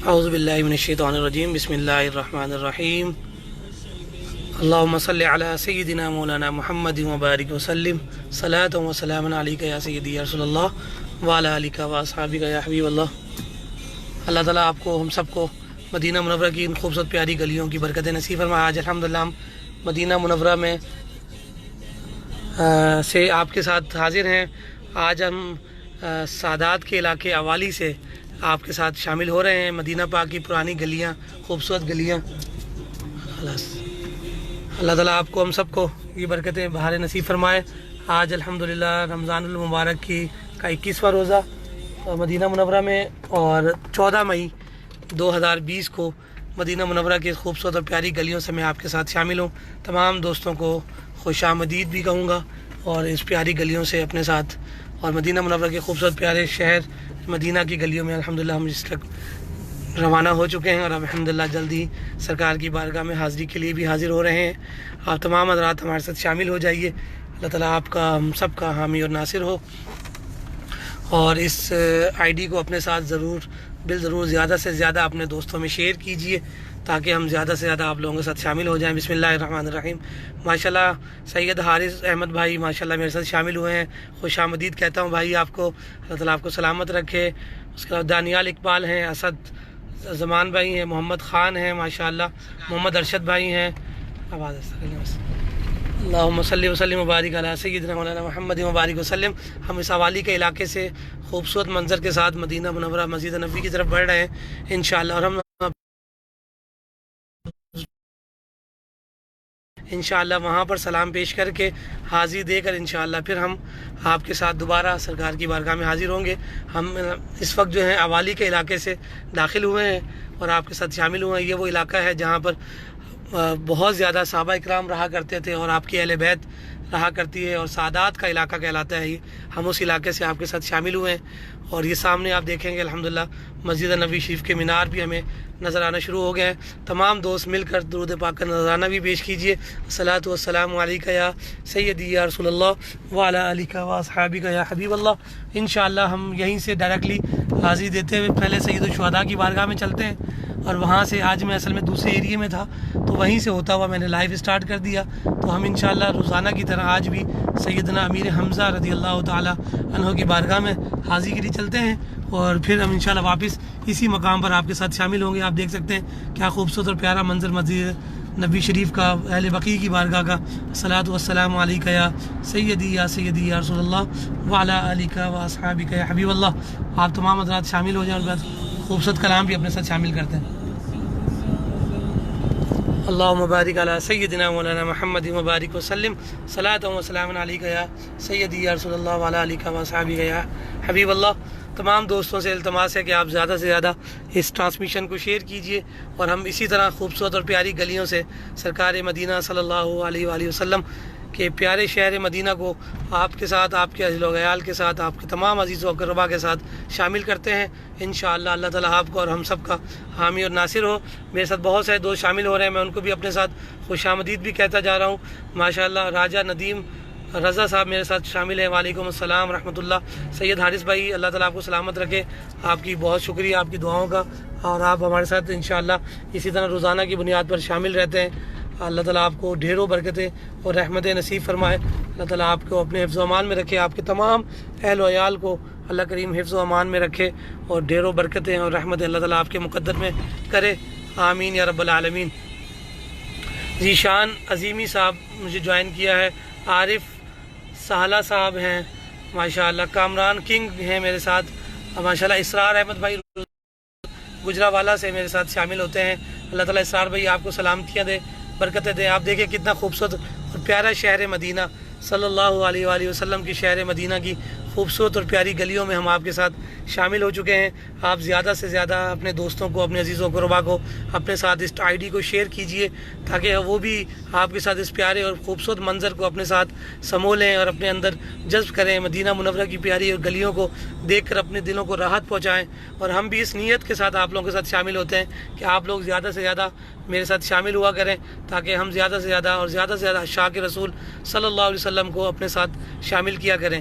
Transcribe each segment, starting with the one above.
اعوذ باللہ من الشیطان الرجیم بسم اللہ الرحمن الرحیم اللہم صلی علی سیدنا مولانا محمد وبارک وسلم صلاۃ و سلام علیک یا سیدی یا رسول اللہ وعلی آلک و اصحابک یا حبیب اللہ۔ اللہ تعالیٰ آپ کو ہم سب کو مدینہ منورہ کی ان خوبصورت پیاری گلیوں کی برکت نصیب فرمائے۔ آج الحمدللہ ہم مدینہ منورہ میں سے آپ کے ساتھ حاضر ہیں۔ آج ہم سادات کے علاقے اوالی سے آپ کے ساتھ شامل ہو رہے ہیں۔ مدینہ پاک کی پرانی گلیاں، خوبصورت گلیاں، اللہ تعالیٰ آپ کو ہم سب کو یہ برکتیں بہار نصیب فرمائے۔ آج الحمدللہ رمضان المبارک کا 21واں روزہ مدینہ منورہ میں، اور 14 مئی 2020 کو مدینہ منورہ کی خوبصورت اور پیاری گلیوں سے میں آپ کے ساتھ شامل ہوں۔ تمام دوستوں کو خوش آمدید بھی کہوں گا، اور اس پیاری گلیوں سے اپنے ساتھ اور مدینہ منورہ کے خوبصورت پیارے شہر مدینہ کی گلیوں میں الحمدللہ ہم اس تک روانہ ہو چکے ہیں، اور اب الحمدللہ جلد ہی سرکار کی بارگاہ میں حاضری کے لیے بھی حاضر ہو رہے ہیں۔ آپ تمام حضرات ہمارے ساتھ شامل ہو جائیے۔ اللہ تعالیٰ آپ کا ہم سب کا حامی اور ناصر ہو، اور اس آئی ڈی کو اپنے ساتھ ضرور زیادہ سے زیادہ اپنے دوستوں میں شیئر کیجئے، تاکہ ہم زیادہ سے زیادہ آپ لوگوں کے ساتھ شامل ہو جائیں۔ بسم اللہ الرحمن الرحیم۔ ماشاءاللہ سید حارث احمد بھائی ماشاءاللہ میرے ساتھ شامل ہوئے ہیں۔ خوش آمدید کہتا ہوں بھائی آپ کو، اللہ تعالیٰ آپ کو سلامت رکھے۔ اس کے بعد دانیال اقبال ہیں، اسد زمان بھائی ہیں، محمد خان ہیں ماشاءاللہ، محمد ارشد بھائی ہیں۔ اللہم صلی وسلم وبارک علی سیدنا مولانا محمد وبارک وسلم۔ ہم اس اوالی کے علاقے سے خوبصورت منظر کے ساتھ مدینہ منورہ مسجد نبوی کی طرف بڑھ رہے ہیں انشاءاللہ، اور ہم انشاءاللہ وہاں پر سلام پیش کر کے حاضری دے کر انشاءاللہ پھر ہم آپ کے ساتھ دوبارہ سرکار کی بارگاہ میں حاضر ہوں گے۔ ہم اس وقت جو ہے اوالی کے علاقے سے داخل ہوئے ہیں اور آپ کے ساتھ شامل ہوئے ہیں۔ یہ وہ علاقہ ہے جہاں پر بہت زیادہ صحابہ اکرام رہا کرتے تھے، اور آپ کی اہل بیت رہا کرتی ہے، اور سادات کا علاقہ کہلاتا ہے یہ۔ ہم اس علاقے سے آپ کے ساتھ شامل ہوئے ہیں، اور یہ سامنے آپ دیکھیں گے الحمدللہ مسجد نبوی شریف کے مینار بھی ہمیں نظر آنا شروع ہو گئے ہیں۔ تمام دوست مل کر درود پاک کا نذرانہ بھی پیش کیجئے۔ الصلاۃ والسلام علیک یا سیدی یا رسول اللہ وعلی آلک و اصحابک یا حبیب اللہ۔ انشاءاللہ ہم یہیں سے ڈائریکٹلی حاضری دیتے ہوئے پہلے سید الشہداء کی بارگاہ میں چلتے ہیں، اور وہاں سے آج میں اصل میں دوسرے ایریے میں تھا، تو وہیں سے ہوتا ہوا میں نے لائیو سٹارٹ کر دیا۔ تو ہم انشاءاللہ روزانہ کی طرح آج بھی سیدنا امیر حمزہ رضی اللہ تعالی عنہ کی بارگاہ میں حاضری کے لیے چلتے ہیں، اور پھر ہم انشاءاللہ واپس اسی مقام پر آپ کے ساتھ شامل ہوں گے۔ آپ دیکھ سکتے ہیں کیا خوبصورت اور پیارا منظر مسجد نبوی شریف کا، اہل بقیع کی بارگاہ کا۔ الصلاۃ والسلام علیک یا سیدی یا رسول اللہ وعلی آلک و اصحابک یا حبیب اللہ۔ آپ تمام حضرات شامل ہو جائیں، اور بعد خوبصورت کلام بھی اپنے ساتھ شامل کرتے ہیں۔ اللہم بارک علی سیدنا مولانا محمد وبارک وسلم صلاۃ و سلام علیک یا سیدی یا رسول اللہ وعلی آلک و اصحابک یا حبیب اللہ۔ تمام دوستوں سے التماس ہے کہ آپ زیادہ سے زیادہ اس ٹرانسمیشن کو شیئر کیجئے، اور ہم اسی طرح خوبصورت اور پیاری گلیوں سے سرکار مدینہ صلی اللہ علیہ وآلہ وسلم کے پیارے شہر مدینہ کو آپ کے ساتھ، آپ کے اہل و عیال کے ساتھ، آپ کے تمام عزیز و اقربا کے ساتھ شامل کرتے ہیں انشاءاللہ۔ اللہ تعالیٰ آپ کو اور ہم سب کا حامی اور ناصر ہو۔ میرے ساتھ بہت سارے دوست شامل ہو رہے ہیں، میں ان کو بھی اپنے ساتھ خوش آمدید بھی کہتا جا رہا ہوں ماشاءاللہ۔ راجہ ندیم رضا صاحب میرے ساتھ شامل ہیں، وعلیکم السلام ورحمۃ اللہ۔ سید حارث بھائی اللہ تعالیٰ آپ کو سلامت رکھے، آپ کی بہت شکریہ آپ کی دعاؤں کا، اور آپ ہمارے ساتھ انشاءاللہ اسی طرح روزانہ کی بنیاد پر شامل رہتے ہیں۔ اللہ تعالیٰ آپ کو ڈھیروں برکتیں اور رحمتیں نصیب فرمائے۔ اللہ تعالیٰ آپ کو اپنے حفظ و امان میں رکھے، آپ کے تمام اہل و عیال کو اللہ کریم حفظ و امان میں رکھے، اور ڈھیروں برکتیں اور رحمتیں اللہ تعالیٰ آپ کے مقدر میں کرے، آمین یا رب العالمین۔ ذیشان عظیمی صاحب مجھے جوائن کیا ہے، عارف سہلہ صاحب ہیں ماشاءاللہ، کامران کنگ ہیں میرے ساتھ ماشاءاللہ، اسرار احمد بھائی گجراوالا سے میرے ساتھ شامل ہوتے ہیں۔ اللہ تعالیٰ اسرار بھائی آپ کو سلامتیاں دے، برکتیں دے۔ آپ دیکھیں کتنا خوبصورت اور پیارا شہر مدینہ صلی اللہ علیہ وآلہ وسلم کی شہر مدینہ کی خوبصورت اور پیاری گلیوں میں ہم آپ کے ساتھ شامل ہو چکے ہیں۔ آپ زیادہ سے زیادہ اپنے دوستوں کو، اپنے عزیزوں کو، قربا کو اپنے ساتھ اس آئی ڈی کو شیئر کیجئے، تاکہ وہ بھی آپ کے ساتھ اس پیارے اور خوبصورت منظر کو اپنے ساتھ سمو لیں اور اپنے اندر جذب کریں، مدینہ منورہ کی پیاری اور گلیوں کو دیکھ کر اپنے دلوں کو راحت پہنچائیں۔ اور ہم بھی اس نیت کے ساتھ آپ لوگوں کے ساتھ شامل ہوتے ہیں کہ آپ لوگ زیادہ سے زیادہ میرے ساتھ شامل ہوا کریں، تاکہ ہم زیادہ سے زیادہ اور زیادہ سے زیادہ عاشقان رسول صلی اللہ علیہ وسلم کو اپنے ساتھ شامل کیا کریں۔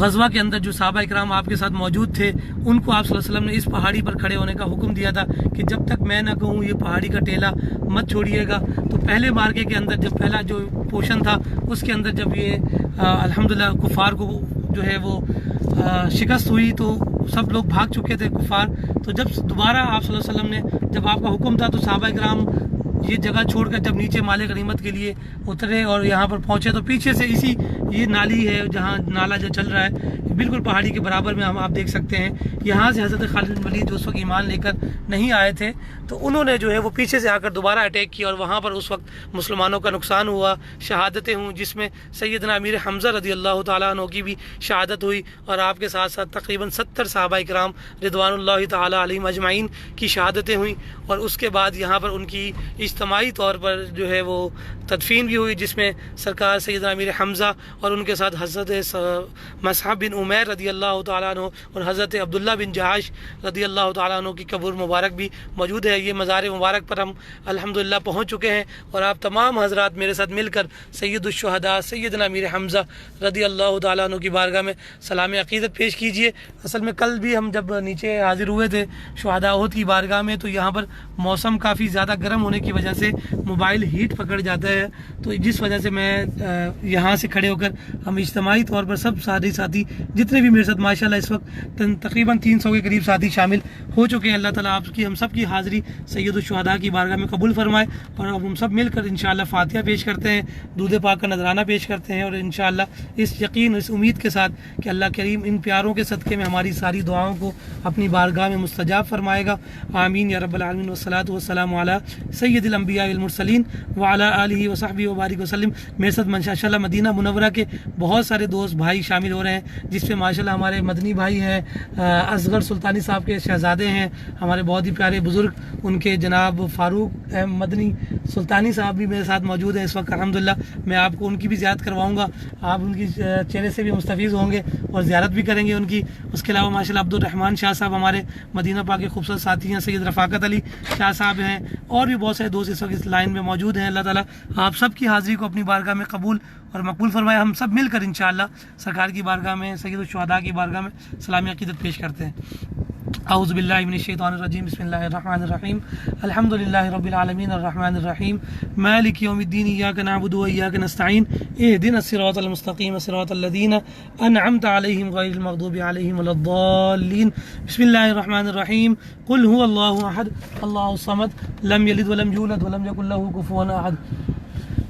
غزوہ کے اندر جو صحابہ اکرام آپ کے ساتھ موجود تھے ان کو آپ صلی اللہ علیہ وسلم نے اس پہاڑی پر کھڑے ہونے کا حکم دیا تھا کہ جب تک میں نہ کہوں یہ پہاڑی کا ٹیلا مت چھوڑیے گا۔ تو پہلے مارکے کے اندر جب پہلا جو پورشن تھا اس کے اندر جب یہ الحمدللہ کفار کو جو ہے وہ شکست ہوئی تو سب لوگ بھاگ چکے تھے کفار۔ تو جب دوبارہ آپ صلی اللہ علیہ وسلم نے جب آپ کا حکم تھا تو صحابہ کرام یہ جگہ چھوڑ کر جب نیچے مال غنیمت کے لیے اترے اور یہاں پر پہنچے تو پیچھے سے اسی یہ نالی ہے جہاں نالا جو چل رہا ہے بالکل پہاڑی کے برابر میں ہم آپ دیکھ سکتے ہیں، یہاں سے حضرت خالد بن ولید جو اس وقت ایمان لے کر نہیں آئے تھے تو انہوں نے جو ہے وہ پیچھے سے آ کر دوبارہ اٹیک کیا اور وہاں پر اس وقت مسلمانوں کا نقصان ہوا، شہادتیں ہوں، جس میں سیدنا امیر حمزہ رضی اللہ تعالیٰ عنہ کی بھی شہادت ہوئی اور آپ کے ساتھ ساتھ تقریباً 70 صحابہ اکرام رضوان اللہ تعالیٰ علیہم اجمعین کی شہادتیں ہوئیں اور اس کے بعد یہاں پر ان کی اجتماعی طور پر جو ہے وہ تدفین بھی ہوئی، جس میں سرکار سیدنا امیر حمزہ اور ان کے ساتھ حضرت مصعب بن عمیر رضی اللہ تعالیٰ عنہ اور حضرت عبداللہ بن جہاش رضی اللہ تعالیٰ عنہ کی قبر مبارک بھی موجود ہے۔ یہ مزار مبارک پر ہم الحمدللہ پہنچ چکے ہیں اور آپ تمام حضرات میرے ساتھ مل کر سید الشہداء سیدنا امیر حمزہ رضی اللہ تعالیٰ عنہ کی بارگاہ میں سلام عقیدت پیش کیجئے۔ اصل میں کل بھی ہم جب نیچے حاضر ہوئے تھے شہداء احد کی بارگاہ میں تو یہاں پر موسم کافی زیادہ گرم ہونے کی وجہ سے موبائل ہیٹ پکڑ جاتا ہے، تو جس وجہ سے میں یہاں سے کھڑے ہو کر ہم اجتماعی طور پر سب ساتھی جتنے بھی میرے ساتھ ماشاءاللہ اس وقت تقریباً 300 کے قریب ساتھی شامل ہو چکے ہیں۔ اللہ تعالیٰ آپ کی ہم سب کی حاضری سید الشہداء کی بارگاہ میں قبول فرمائے اور اب ہم سب مل کر انشاءاللہ فاتحہ پیش کرتے ہیں، درود پاک کا نذرانہ پیش کرتے ہیں اور انشاءاللہ اس یقین اس امید کے ساتھ کہ اللہ کریم ان پیاروں کے صدقے میں ہماری ساری دعاؤں کو اپنی بارگاہ میں مستجاب فرمائے گا۔ آمین یا رب العالمین والصلاۃ والسلام علی سید الانبیاء والمرسلین وعلی آلہ وصحبہ وبارک وسلم۔ میرے ساتھ ماشاءاللہ مدینہ منورہ کے بہت سارے دوست بھائی شامل ہو رہے ہیں، جس پہ ماشاءاللہ ہمارے مدنی بھائی ہیں، اصغر سلطانی صاحب کے شہزادے ہیں، ہمارے بہت ہی پیارے بزرگ ان کے جناب فاروق مدنی سلطانی صاحب بھی میرے ساتھ موجود ہیں اس وقت الحمدللہ۔ میں آپ کو ان کی بھی زیارت کرواؤں گا، آپ ان کی چہرے سے بھی مستفیض ہوں گے اور زیارت بھی کریں گے ان کی۔ اس کے علاوہ ماشاءاللہ عبد الرحمن شاہ صاحب ہمارے مدینہ پاک کے خوبصورت ساتھی ہیں، سید رفاقت علی شاہ صاحب ہیں اور بھی بہت سارے دوست اس وقت اس لائن میں موجود ہیں۔ اللہ تعالیٰ آپ سب کی حاضری کو اپنی بارگاہ میں قبول اور مقبول فرمائے۔ ہم سب مل کر انشاءاللہ سرکار کی بارگاہ میں سید الشہداء کی بارگاہ میں سلامی عقیدت پیش کرتے ہیں۔ اعوذ باللہ من الشیطان الرجیم، بسم اللہ الرحمن الرحیم، الحمدللہ رب العالمین الرحمن الرحیم مالک یوم الدین، ایاک نعبد و ایاک نستعین، اہدنا الصراط المستقیم صراط الذین انعمت علیہم غیر المغضوب علیہم ولا الضالین۔ بسم اللہ الرحمن الرحیم، قل هو اللہ احد اللہ الصمد لم یلد ولم یولد ولم یکن له کفوا احد۔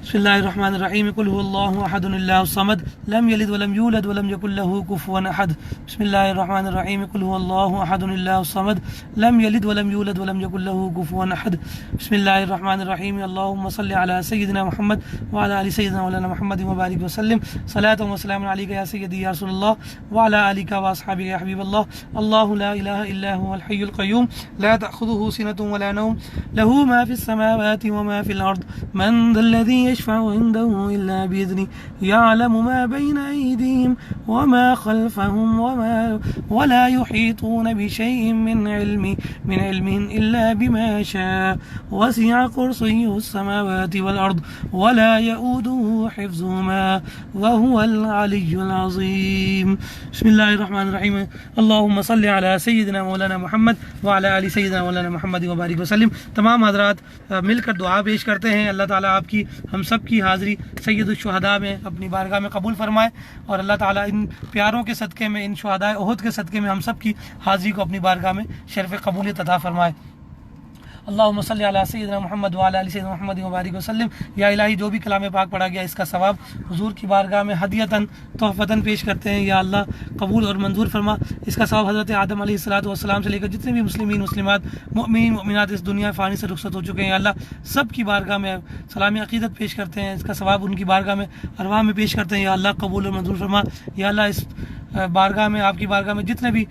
بسم اللہ الرحمن الرحیم، قل هو اللہ احد اللہ الصمد لم یلد ولم یولد ولم یکن له کفوا احد۔ بسم اللہ الرحمن الرحیم، قل هو اللہ احد اللہ الصمد لم یلد ولم یولد ولم یکن له کفوا احد۔ بسم اللہ الرحمن الرحیم، اللهم صل علی سیدنا محمد وعلى آل سیدنا مولانا محمد وبارک وسلم، صلاۃ و سلام علیک یا سیدی یا رسول اللہ وعلى آلک واصحابک یا حبیب اللہ، اللہ لا الہ الا هو الحی القیوم لا تأخذه سنة ولا نوم له ما في السماوات وما في الأرض من ذا الذي يشفع عنده إلا بإذنه يعلم ما بين أيديهم وما خلفهم ولا يحيطون بشيء من علمه إلا بما شاء وسع كرسيه السماوات والأرض ولا يؤوده حفظهما وهو العلي العظيم۔ بسم الله الرحمن الرحيم، اللهم صل على سيدنا مولانا محمد وعلى آل سيدنا مولانا محمد وبارك وسلم۔ تمام حضرات مل کر دعا پیش کرتے ہیں، اللہ تعالیٰ آپ کی ہم سب کی حاضری سید الشہداء میں اپنی بارگاہ میں قبول فرمائے اور اللہ تعالیٰ ان پیاروں کے صدقے میں، ان شہداء احد کے صدقے میں ہم سب کی حاضری کو اپنی بارگاہ میں شرف قبولیت عطا فرمائے۔ اللہم صلی علی سیدنا محمد وعلی آل سیدنا محمد وبارک وسلم۔ یا الہی جو بھی کلام پاک پڑھا گیا اس کا ثواب حضور کی بارگاہ میں ہدیتاً تحفتاً پیش کرتے ہیں، یا اللہ قبول اور منظور فرما۔ اس کا ثواب حضرت آدم علیہ السلام سے لے کر جتنے بھی مسلمین مسلمات مومنین مومنات اس دنیا فانی سے رخصت ہو چکے ہیں، یا اللہ سب کی بارگاہ میں سلامی عقیدت پیش کرتے ہیں، اس کا ثواب ان کی بارگاہ میں ارواح میں پیش کرتے ہیں، یا اللہ قبول اور منظور فرما۔ یا اللہ اس بارگاہ میں، آپ کی بارگاہ میں جتنے بھی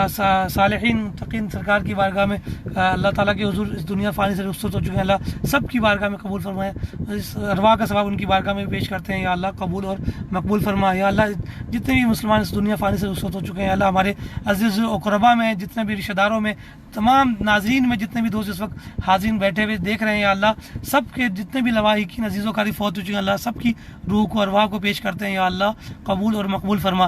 صالحین متقین سرکار کی بارگاہ میں اللہ تعالیٰ کے حضور اس دنیا فانی سے رخصت ہو چکے ہیں، اللہ سب کی بارگاہ میں قبول فرمائے، اس ارواح کا ثواب ان کی بارگاہ میں پیش کرتے ہیں، یا اللہ قبول اور مقبول فرما۔ یا اللہ جتنے بھی مسلمان اس دنیا فانی سے رخصت ہو چکے ہیں، اللہ ہمارے عزیز و اقربا میں، جتنے بھی رشتہ داروں میں، تمام ناظرین میں، جتنے بھی دوست اس وقت حاضرین بیٹھے ہوئے دیکھ رہے ہیں، یا اللہ سب کے جتنے بھی لواحقین عزیز و قاری فوت ہو چکے ہیں، اللہ سب کی روح کو ارواح کو پیش کرتے ہیں، یا اللہ قبول اور مقبول فرما۔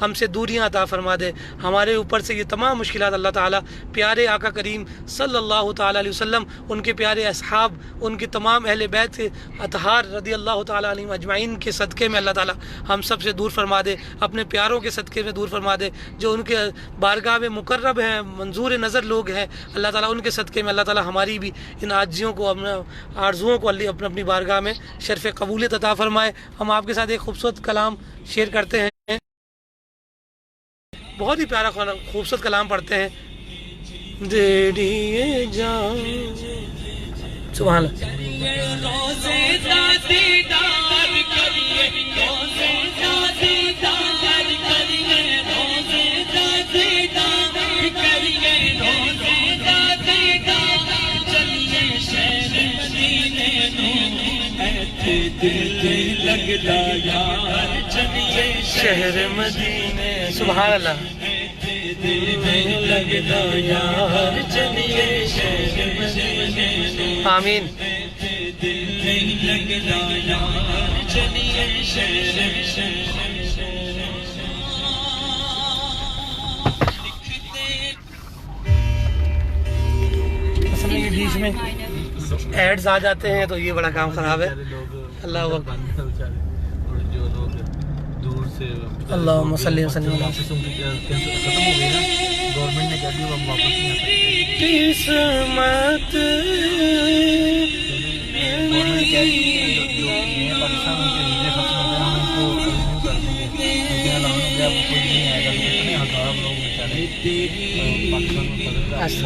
ہم سے دوریاں عطا فرما دے، ہمارے اوپر سے یہ تمام مشکلات اللہ تعالی پیارے آقا کریم صلی اللہ تعالی علیہ وسلم، ان کے پیارے اصحاب، ان کے تمام اہل بیت اطہار رضی اللہ تعالی عنہم اجمعین کے صدقے میں اللہ تعالی ہم سب سے دور فرما دے، اپنے پیاروں کے صدقے میں دور فرما دے، جو ان کے بارگاہ میں مقرب ہیں، منظور نظر لوگ ہیں، اللہ تعالیٰ ان کے صدقے میں اللہ تعالیٰ ہماری بھی ان عاجزیوں کو، اپنے آرزوؤں کو اپنی بارگاہ میں شرف قبولیت عطا فرمائے۔ ہم آپ کے ساتھ ایک خوبصورت کلام شیئر کرتے ہیں، بہت ہی پیارا خوبصورت کلام پڑھتے ہیں۔ دیڑیے جان سبحان اللہ۔ شہر مدینے سبحان اللہ۔ آمین۔ اصل میں یہ بیچ میں ایڈز آ جاتے ہیں تو یہ بڑا کام خراب ہے۔ اللہ اکبر۔ اللہم صلی وسلم ختم ہو گئی نا، گورنمنٹ نے کہہ دیا ہم واپس نہیں آ سکتے۔ قسمت گورنمنٹ کہہ رہی ہے جو پاکستان کے ویزے ختم ہو گئے ہم ان کو کنٹینیو کر دیں گے، کیونکہ اعلان ہو گیا وہ کوئی نہیں آئے گا، اتنے ہزار لوگ بیچارے پاکستان میں پڑھ رہے ہیں۔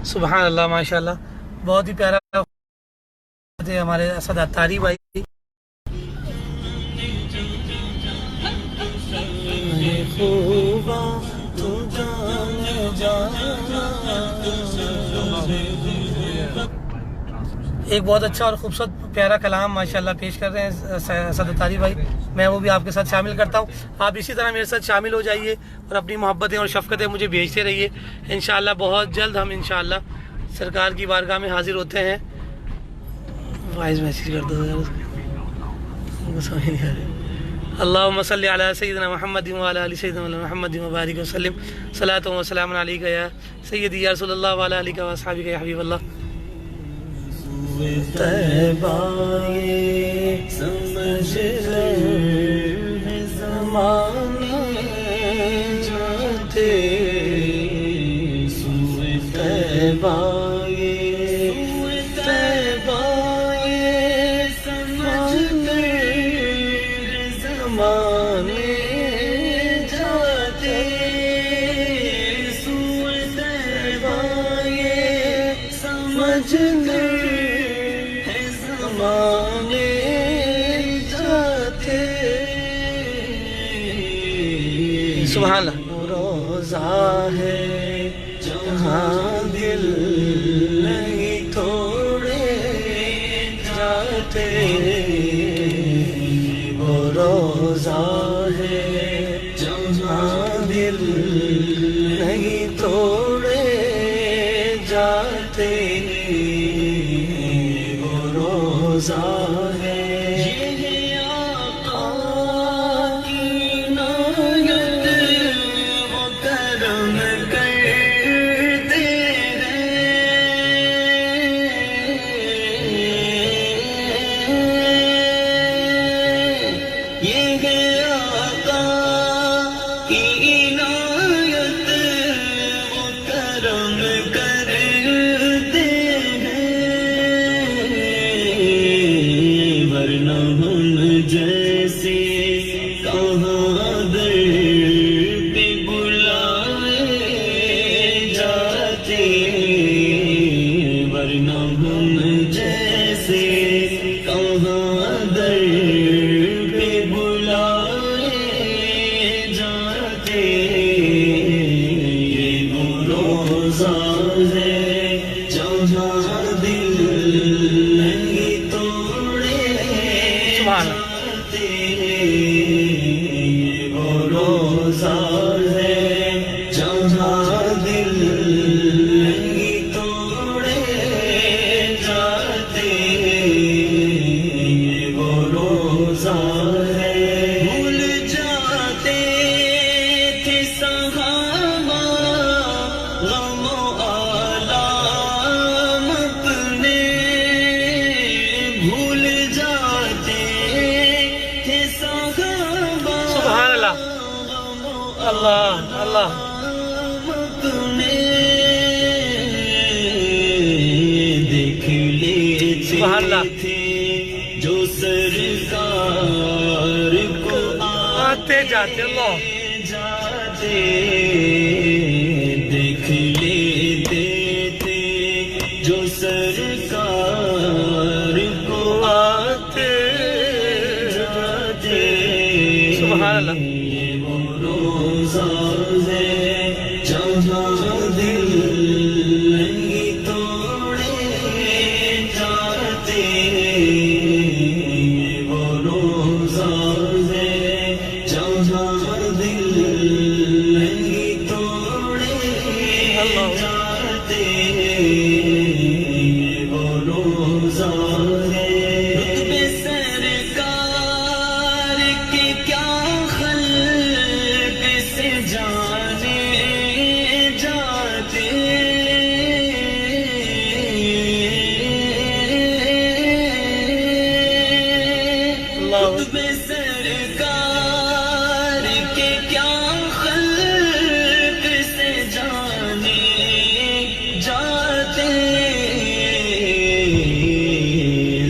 سبحان اللہ، ماشاء اللہ، بہت ہی پیارا ہمارے اسد عطاری بھائی۔ ایک بہت اچھا اور خوبصورت پیارا کلام ماشاءاللہ پیش کر رہے ہیں اسد عطاری بھائی، میں وہ بھی آپ کے ساتھ شامل کرتا ہوں۔ آپ اسی طرح میرے ساتھ شامل ہو جائیے اور اپنی محبتیں اور شفقتیں مجھے بھیجتے رہیے۔ انشاءاللہ بہت جلد ہم انشاءاللہ سرکار کی بارگاہ میں حاضر ہوتے ہیں۔ وائس میسیج کر دو یار، اللہم صلی علی سیدنا محمد وعلی آل سیدنا محمد وبارک وسلم، صلاۃ و سلام علیک یا سیدی یا رسول اللہ وعلی آلک و اصحابک یا حبیب اللہ۔ طیبہ یہ سمجھ لے زمانہ جاتے، سوئے طیبہ سبحان اللہ۔ روزہ ہے جہاں دل نہیں توڑے جاتے، وہ روزہ ہے جہاں دل نہیں توڑے جاتے، وہ روزہ ہے یہ آقا سبحان اللہ وہ روزہ ہے جہاں دل نہیں توڑے جاتے وہ روزہ ہے بھول جاتے تھے صحابہ غم و آلام اپنے بھول جاتے تھے صحابہ سبحان اللہ اللہ اللہ دیکھ لیتے سبحان اللہ تھے جو سرکار کو آتے جاتے اللہ جاتے دیکھ لیتے تھے جو سرکار کو آتے جاتے سبحان اللہ وہ روزہ ہے جہاں دل نہیں توڑے جاتے وہ روزہ ہے جہاں دل نہیں توڑے جاتے وہ روزہ ہے رتبے سرکار کے کیا خلق سے جانے جاتے رتبے سرکار کے کیا خلق سے جانے جاتے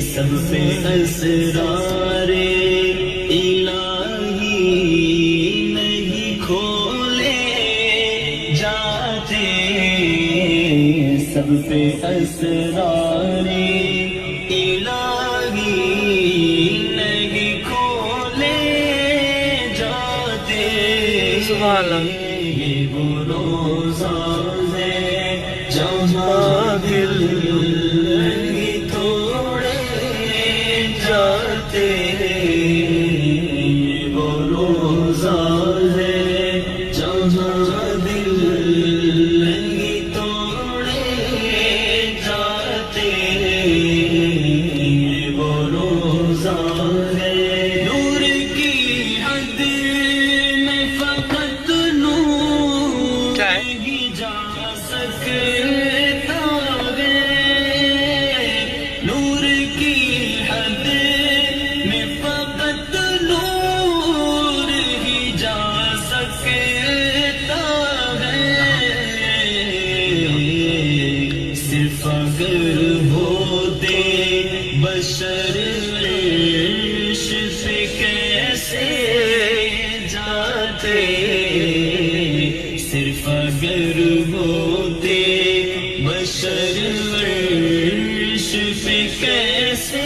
سب سے اسرار الہی نہیں کھولے جاتے سب سے اسرار الہی نہیں کھولے جاتے سبحان اللہ یہ وہ روزہ ہے جہاں دل نہیں توڑے جاتے یہ وہ روزہ ہے جہاں دل نہیں توڑے جاتے یہ وہ روزہ ہے نور کی حد میں فقط نور کیا ہے ہی جا سکتا ہے نور کی حد میں فقط نور ہی جا سکتا ہے صرف اگر ہوتے بشر عرش پہ کیسے جاتے صرف اگر ہوتے بشر عرش پہ کیسے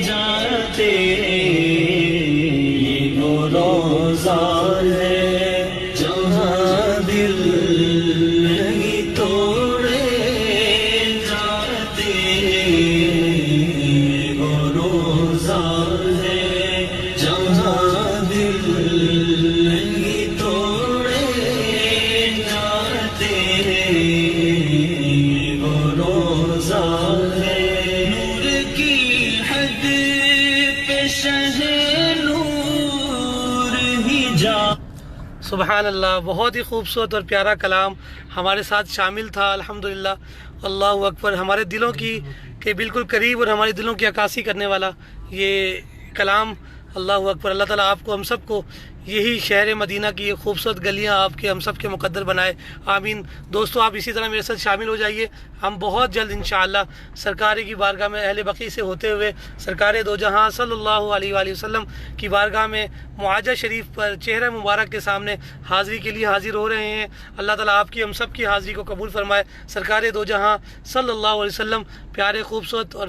جاتے یہ وہ روزہ ہے جہاں دل نہیں توڑے جاتے یہ وہ روزہ ہے جہاں دل نہیں توڑے جاتے یہ وہ روزہ ہے نور کی حد پہ شہ نور ہی جا سبحان اللہ بہت ہی خوبصورت اور پیارا کلام ہمارے ساتھ شامل تھا الحمدللہ اللہ اکبر ہمارے دلوں کی کے بالکل قریب اور ہمارے دلوں کی عکاسی کرنے والا یہ کلام اللہ اکبر اللہ تعالیٰ آپ کو ہم سب کو یہی شہر مدینہ کی یہ خوبصورت گلیاں آپ کے ہم سب کے مقدر بنائے آمین دوستو آپ اسی طرح میرے ساتھ شامل ہو جائیے ہم بہت جلد انشاءاللہ سرکار کی بارگاہ میں اہل بقیع سے ہوتے ہوئے سرکار دو جہاں صلی اللہ علیہ وآلہ وسلم کی بارگاہ میں معاجہ شریف پر چہرہ مبارک کے سامنے حاضری کے لیے حاضر ہو رہے ہیں اللہ تعالیٰ آپ کی ہم سب کی حاضری کو قبول فرمائے سرکار دو جہاں صلی اللہ علیہ وسلم پیارے خوبصورت اور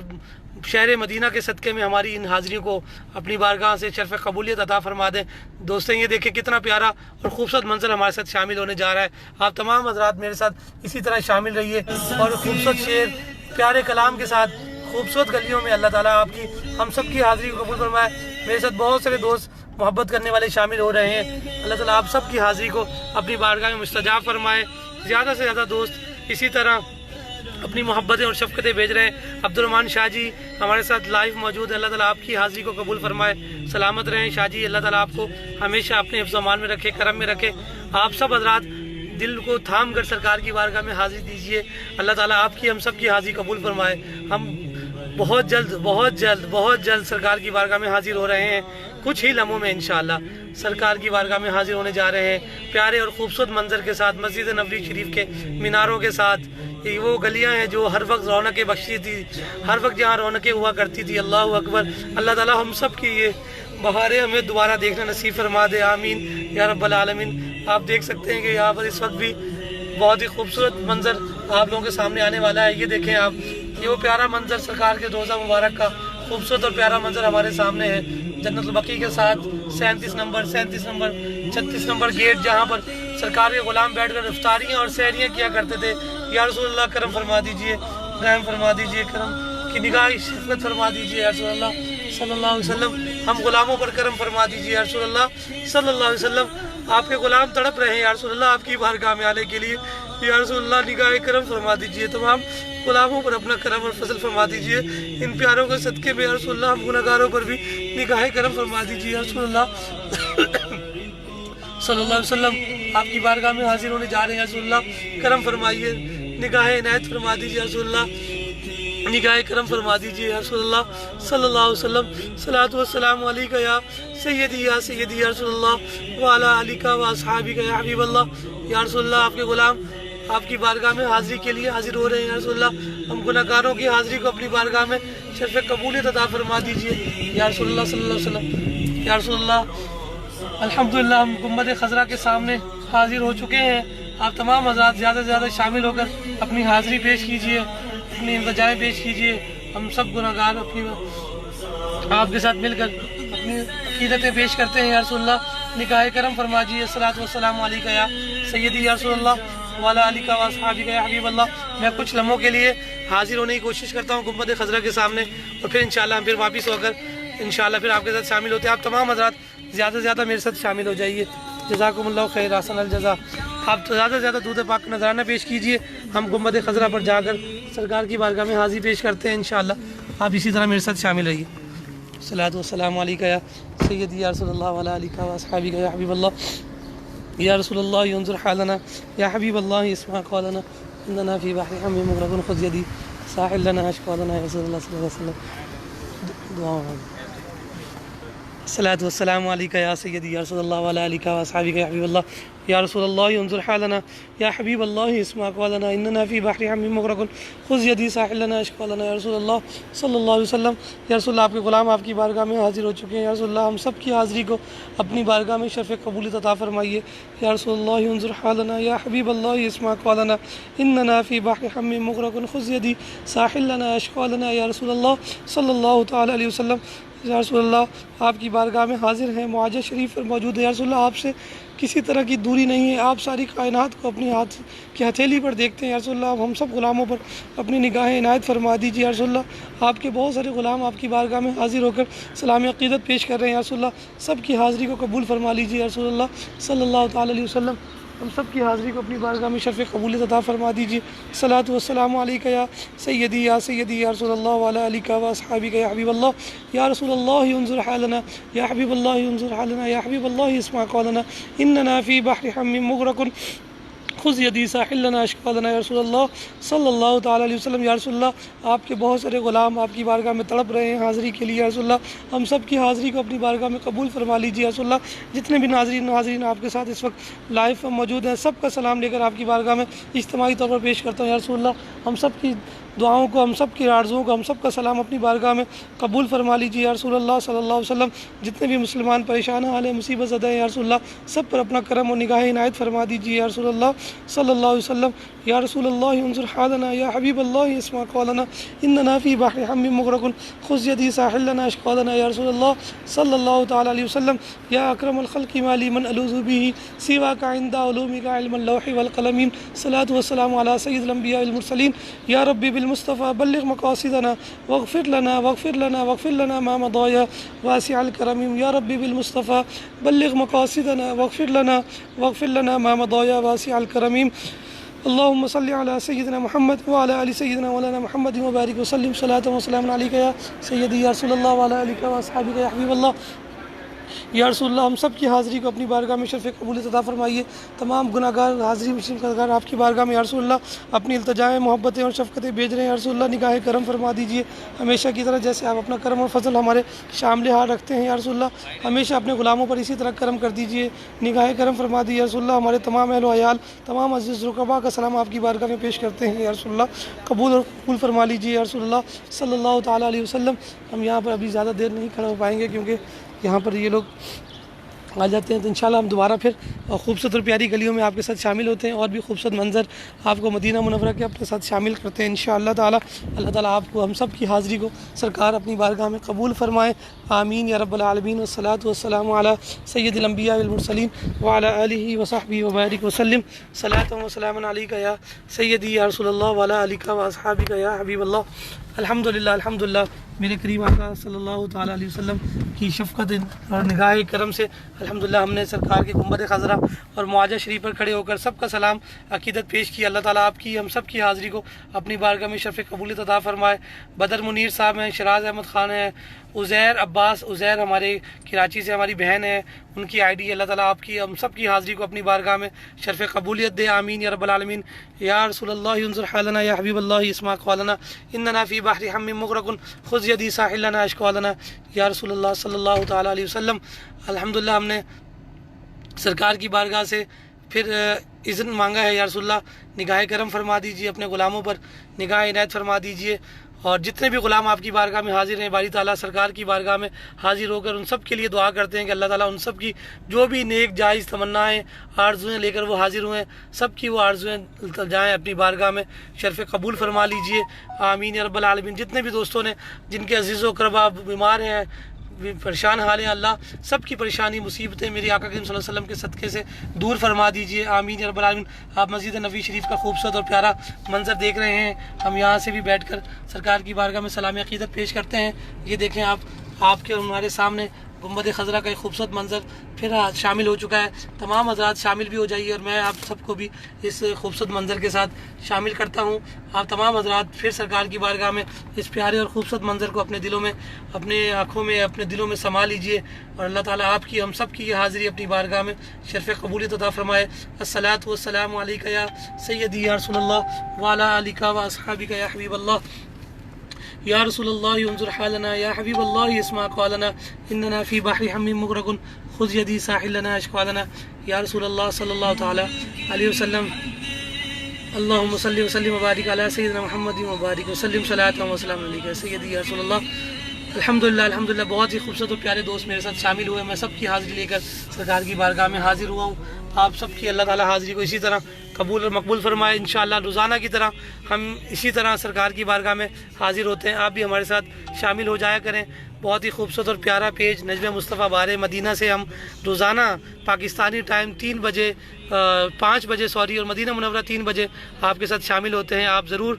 شہر مدینہ کے صدقے میں ہماری ان حاضریوں کو اپنی بارگاہ سے شرف قبولیت عطا فرما دیں دوستوں یہ دیکھیں کتنا پیارا اور خوبصورت منظر ہمارے ساتھ شامل ہونے جا رہا ہے آپ تمام حضرات میرے ساتھ اسی طرح شامل رہیے اور خوبصورت شعر پیارے کلام کے ساتھ خوبصورت گلیوں میں اللہ تعالیٰ آپ کی ہم سب کی حاضری کو قبول فرمائے۔ میرے ساتھ بہت سارے دوست محبت کرنے والے شامل ہو رہے ہیں، اللہ تعالیٰ آپ سب کی حاضری کو اپنی بارگاہ میں مستجاب فرمائے۔ زیادہ سے زیادہ دوست اسی طرح اپنی محبتیں اور شفقتیں بھیج رہے ہیں۔ عبدالرحمن شاہ جی ہمارے ساتھ لائیو موجود ہیں، اللہ تعالیٰ آپ کی حاضری کو قبول فرمائے، سلامت رہیں شاہ جی، اللہ تعالیٰ آپ کو ہمیشہ اپنے حفظ و امان میں رکھے، کرم میں رکھے۔ آپ سب حضرات دل کو تھام کر سرکار کی بارگاہ میں حاضری دیجیے، اللہ تعالیٰ آپ کی ہم سب کی حاضری قبول فرمائے۔ ہم بہت جلد سرکار کی بارگاہ میں حاضر ہو رہے ہیں، کچھ ہی لمحوں میں انشاءاللہ سرکار کی بارگاہ میں حاضر ہونے جا رہے ہیں، پیارے اور خوبصورت منظر کے ساتھ، مسجد نبوی شریف کے میناروں کے ساتھ۔ یہ وہ گلیاں ہیں جو ہر وقت رونقیں بخشتی تھی، ہر وقت جہاں رونقیں ہوا کرتی تھی۔ اللہ اکبر، اللہ تعالیٰ ہم سب کی یہ بہاریں ہمیں دوبارہ دیکھنا نصیب فرما دے، آمین یا رب العالمین۔ آپ دیکھ سکتے ہیں کہ یہاں پر اس وقت بھی بہت ہی خوبصورت منظر آپ لوگوں کے سامنے آنے والا ہے۔ یہ دیکھیں آپ، یہ وہ پیارا منظر سرکار کے روضہ مبارک کا خوبصورت اور پیارا منظر ہمارے سامنے ہے، جنت البقیع کے ساتھ 37 نمبر 36 نمبر گیٹ، جہاں پر سرکار کے غلام بیٹھ کر افطاریاں اور سحریاں کیا کرتے تھے۔ یا رسول اللہ کرم فرما دیجئے، رحم فرما دیجئے، کرم کی نگاہ شفقت فرما دیجئے یا رسول اللہ صلی اللہ علیہ وسلم۔ ہم غلاموں پر کرم فرما دیجئے یا رسول اللہ صلی اللہ علیہ وسلم۔ آپ کے غلام تڑپ رہے ہیں یا رسول اللہ آپ کی بارگاہ میں آنے کے لیے، یا رسول اللہ نگاہ کرم فرما دیجئے، تمام غلاموں پر اپنا کرم اور فضل فرما دیجئے۔ ان پیاروں کے صدقے میں یا رسول اللہ ہم گناہگاروں پر بھی نگاہ کرم فرما دیجئے یا رسول اللہ صلی اللہ علیہ وسلم۔ آپ کی بارگاہ میں حاضر ہونے جا رہے ہیں یا رسول اللہ، کرم فرمائیے، نگاہ عنایت فرما دیجئے یا رسول اللہ، نگاہ کرم فرما دیجئے یا رسول اللہ صلی اللہ علیہ وسلم۔ صلاۃ والسلام علیکہ یا سیدی یا رسول اللہ وعلی آلک و اصحابک یا حبیب اللہ۔ یا رسول اللہ آپ کے غلام آپ کی بارگاہ میں حاضری کے لیے حاضر ہو رہے ہیں یا رسول اللہ، ہم گناہ گاروں کی حاضری کو اپنی بارگاہ میں شرف قبولیت عطا فرما دیجئے یا رسول اللہ صلی اللہ علیہ وسلم۔ یا رسول اللہ الحمدللہ ہم گنبد خضرا کے سامنے حاضر ہو چکے ہیں۔ آپ تمام حضرات زیادہ سے زیادہ شامل ہو کر اپنی حاضری پیش کیجئے، اپنی التجائیں پیش کیجئے۔ ہم سب گناہ گار اپنی آپ کے ساتھ مل کر اپنی عقیدتیں پیش کرتے ہیں یا رسول اللہ، نگاہ کرم فرماجیے۔ الصلاۃ والسلام علیکہ یا سیدی یا رسول اللہ وعلی آلک و اصحابک یا حبیب اللہ۔ میں کچھ لمحوں کے لیے حاضر ہونے کی کوشش کرتا ہوں گنبد خضرا کے سامنے، اور پھر انشاءاللہ ہم پھر واپس ہو کر انشاءاللہ پھر آپ کے ساتھ شامل ہوتے ہیں۔ آپ تمام حضرات زیادہ سے زیادہ میرے ساتھ شامل ہو جائیے، جزاکم اللہ خیر، احسن الجزا۔ آپ زیادہ سے زیادہ دودھ پاک کا نذرانہ پیش کیجئے، ہم گنبد خضرا پر جا کر سرکار کی بارگاہ میں حاضری پیش کرتے ہیں انشاءاللہ۔ آپ اسی طرح میرے ساتھ شامل رہیے۔ الصلاۃ والسلام علیکہ یا سیدی یا رسول اللہ وعلی آلک و اصحابک یا حبیب اللہ۔ یا رسول اللہ انظر حالنا یا حبیب اللہ اسمع قولنا اننا فی بحر ہم مغرق خذ یدی ساحل لنا اشقالنا یا رسول اللہ صلی اللہ علیہ وسلم۔ دعا الصلاۃ والسلام علیکہ یا سیدی یا رسول اللہ وعلی آلک و اصحابک یا حبیب اللہ۔ یا رسول اللہ انظر حالنا یا حبیب اللہ اسمع قولنا اننا فی بحر ہم مغرق خذ یدی ساحل لنا اشقالنا یا رسول اللہ صلی اللہ علیہ وسلم۔ یا رسول اللہ آپ کے غلام آپ کی بارگاہ میں حاضر ہو چکے ہیں یا رسول اللہ، ہم سب کی حاضری کو اپنی بارگاہ میں شرف قبولیت عطا فرمائیے۔ یا رسول اللہ انظر حالنا یا حبیب اللہ اسمع قولنا اننا فی بحر ہم مغرق خذ یدی ساحل لنا اشقالنا یا رسول اللہ صلی اللہ تعالی علیہ وسلم۔ یا رسول اللہ آپ کی بارگاہ میں حاضر ہیں، معاجہ شریف پر موجود ہے یا رسول اللہ، آپ سے کسی طرح کی دوری نہیں ہے، آپ ساری کائنات کو اپنی ہاتھ کی ہتھیلی پر دیکھتے ہیں یا رسول اللہ، ہم سب غلاموں پر اپنی نگاہیں عنایت فرما دیجیے یا رسول اللہ۔ آپ کے بہت سارے غلام آپ کی بارگاہ میں حاضر ہو کر سلام عقیدت پیش کر رہے ہیں یا رسول اللہ، سب کی حاضری کو قبول فرما لیجیے یا رسول اللہ صلی اللہ تعالی علیہ وسلم۔ ہم سب کی حاضری کو اپنی بارگاہ میں شرف قبولیت عطا فرما دیجیے۔ الصلاۃ والسلام علیکہ یا سیدی یا رسول اللہ وعلی آلک و اصحابک یا حبیب اللہ۔ یا رسول اللہ انظر حالنا یا حبیب اللہ انظر حالنا یا حبیب اللہ اسمع قولنا اننا فی بحر ہم مغرق خذ یدی ساحل لنا اشقالنا یا رسول اللہ صلی اللہ تعالی علیہ وسلم۔ یا رسول اللہ آپ کے بہت سارے غلام آپ کی بارگاہ میں تڑپ رہے ہیں حاضری کے لیے یا رسول اللہ، ہم سب کی حاضری کو اپنی بارگاہ میں قبول فرما لیجیے یا رسول اللہ۔ جتنے بھی ناظرین آپ کے ساتھ اس وقت لائیو موجود ہیں، سب کا سلام لے کر آپ کی بارگاہ میں اجتماعی طور پر پیش کرتا ہوں یا رسول اللہ، ہم سب کی دعاؤں کو، ہم سب کی آرزوؤں کو، ہم سب کا سلام اپنی بارگاہ میں قبول فرما لیجیے یا رسول اللہ صلی اللہ علیہ وسلم۔ جتنے بھی مسلمان پریشان حال ہیں، مصیبت زدہ ہیں یا رسول اللہ، سب پر اپنا کرم و نگاہ عنایت فرما دیجیے یا رسول اللہ صلی اللہ علیہ وسلم۔ یا رسول اللہ انظر حالنا یا حبیب اللہ اسمع قولنا اننا فی بحر ہم مغرق خذ یدی ساحل لنا اشقالنا یا رسول اللہ صلی اللہ تعالی علیہ وسلم۔ یا اکرم الخلق ما لی من الوذ به سواک عند علومک علم اللوح والقلم۔ صلاۃ والسلام علی سید الانبیاء والمرسلین۔ یا رب بالمنزل بالمصطفى بلغ مقاصدنا واغفر لنا واغفر لنا واغفر لنا ما مضى يا واسع الكرم يا ربي بالمصطفى بلغ مقاصدنا واغفر لنا واغفر لنا ما مضى يا واسع الكرم اللهم صل على سيدنا محمد وعلى آل سيدنا مولانا محمد وبارك وسلم صلاة وسلام عليك يا سيدي یا رسول اللہ وعلى آلك واصحابك یا حبیب اللہ یا رسول اللہ. ہم سب کی حاضری کو اپنی بارگاہ میں شرف قبولیت عطا فرمائیے. تمام گناہ گار حاضری میں شرکت گار آپ کی بارگاہ میں یا رسول اللہ اپنی التجائیں محبتیں اور شفقتیں بھیج رہے ہیں. یا رسول اللہ نگاہ کرم فرما دیجیے ہمیشہ کی طرح جیسے آپ اپنا کرم اور فضل ہمارے شامل حال رکھتے ہیں. یا رسول اللہ ہمیشہ اپنے غلاموں پر اسی طرح کرم کر دیجیے, نگاہ کرم فرما دیجیے. یا رسول اللہ ہمارے تمام اہل و عیال تمام عزیز رقبا کا سلام آپ کی بارگاہ میں پیش کرتے ہیں. یا رسول اللہ قبول اور قبول فرما لیجیے. یا رسول اللہ صلی اللہ تعالیٰ علیہ وسلم ہم یہاں پر ابھی زیادہ دیر نہیں کھڑے ہو پائیں گے کیونکہ یہاں پر یہ لوگ آ جاتے ہیں, تو انشاءاللہ ہم دوبارہ پھر خوبصورت اور پیاری گلیوں میں آپ کے ساتھ شامل ہوتے ہیں اور بھی خوبصورت منظر آپ کو مدینہ منورہ کے اپنے ساتھ شامل کرتے ہیں انشاءاللہ تعالی. اللہ تعالیٰ آپ کو ہم سب کی حاضری کو سرکار اپنی بارگاہ میں قبول فرمائے. آمین یا رب العالمین. والصلاة والسلام علی سید الانبیاء والمرسلین وعلی آلہ وصحبہ وبارک وسلم صلاۃ وسلام علیک یا سیدی یا رسول اللہ وعلی آلک واصحابک یا حبیب اللہ. الحمدللہ میرے کریم آقا صلی اللہ تعالیٰ علیہ وسلم کی شفقت اور نگاہ کرم سے الحمدللہ ہم نے سرکار کے گنبد خضرا اور معاجہ شریف پر کھڑے ہو کر سب کا سلام عقیدت پیش کی. اللہ تعالیٰ آپ کی ہم سب کی حاضری کو اپنی بارگاہ میں شرف قبولیت عطا فرمائے. بدر منیر صاحب ہیں, شراز احمد خان ہیں, عزیر عباس عزیر ہمارے کراچی سے ہماری بہن ہے, ان کی آئی ڈی. اللہ تعالیٰ آپ کی ہم سب کی حاضری کو اپنی بارگاہ میں شرف قبولیت دے. آمین یا رب العالمین. یا رسول اللہ انظر حالنا یا حبیب اللہ اسمع قولنا اننا فی بحر ہم مغرق خذ یدی ساحل لنا اشکو لنا. یا رسول اللہ صلی اللہ تعالیٰ علیہ وسلم الحمدللہ ہم نے سرکار کی بارگاہ سے پھر اذن مانگا ہے. یا رسول اللہ نگاہ کرم فرما دیجیے, اپنے غلاموں پر نگاہ عنایت فرما دیجیے, اور جتنے بھی غلام آپ کی بارگاہ میں حاضر ہیں باری تعالیٰ سرکار کی بارگاہ میں حاضر ہو کر ان سب کے لیے دعا کرتے ہیں کہ اللہ تعالیٰ ان سب کی جو بھی نیک جائز تمنائیں آرزویں لے کر وہ حاضر ہوئے سب کی وہ آرزویں جائیں اپنی بارگاہ میں شرف قبول فرما لیجئے. آمین یا رب العالمین. جتنے بھی دوستوں نے جن کے عزیز و اقربا بیمار ہیں پریشان حال ہیں, اللہ سب کی پریشانی مصیبتیں میری آقا کریم صلی اللہ علیہ وسلم کے صدقے سے دور فرما دیجیے. آمین یا رب العالمین. آپ مسجد نبوی شریف کا خوبصورت اور پیارا منظر دیکھ رہے ہیں. ہم یہاں سے بھی بیٹھ کر سرکار کی بارگاہ میں سلام عقیدت پیش کرتے ہیں. یہ دیکھیں آپ کے ہمارے سامنے گنبد خضرا کا ایک خوبصورت منظر پھر شامل ہو چکا ہے. تمام حضرات شامل بھی ہو جائیے اور میں آپ سب کو بھی اس خوبصورت منظر کے ساتھ شامل کرتا ہوں. آپ تمام حضرات پھر سرکار کی بارگاہ میں اس پیارے اور خوبصورت منظر کو اپنے دلوں میں, اپنے آنکھوں میں, اپنے دلوں میں سما لیجئے, اور اللہ تعالیٰ آپ کی ہم سب کی یہ حاضری اپنی بارگاہ میں شرف قبولیت عطا فرمائے. الصلاۃ والسلام علیک یا سیدی یا رسول اللہ وعلی آلک واصحابک یا حبیب اللہ. یا رسول اللہ انظر حالنا یا حبیب اللہ اسمع قولنا اننا فی بحر ہم مغرق خذ یدی ساحل لنا اشکو لنا. یا رسول اللہ صلی اللہ تعالی علیہ وسلم اللہم صلی وسلم وبارک علی سیدنا محمد وبارک وسلم صلاۃ وسلام علیک یا سیدی یا رسول اللہ. الحمدللہ بہت ہی خوبصورت اور پیارے دوست میرے ساتھ شامل ہوئے. میں سب کی حاضری لے کر سرکار کی بارگاہ میں حاضر ہوا ہوں. آپ سب کی اللہ تعالیٰ حاضری کو اسی طرح قبول اور مقبول فرمائے. انشاءاللہ روزانہ کی طرح ہم اسی طرح سرکار کی بارگاہ میں حاضر ہوتے ہیں. آپ بھی ہمارے ساتھ شامل ہو جایا کریں. بہت ہی خوبصورت اور پیارا پیج نجم مصطفیٰ بارے مدینہ سے ہم روزانہ پاکستانی ٹائم 5 بجے اور مدینہ منورہ 3 بجے آپ کے ساتھ شامل ہوتے ہیں. آپ ضرور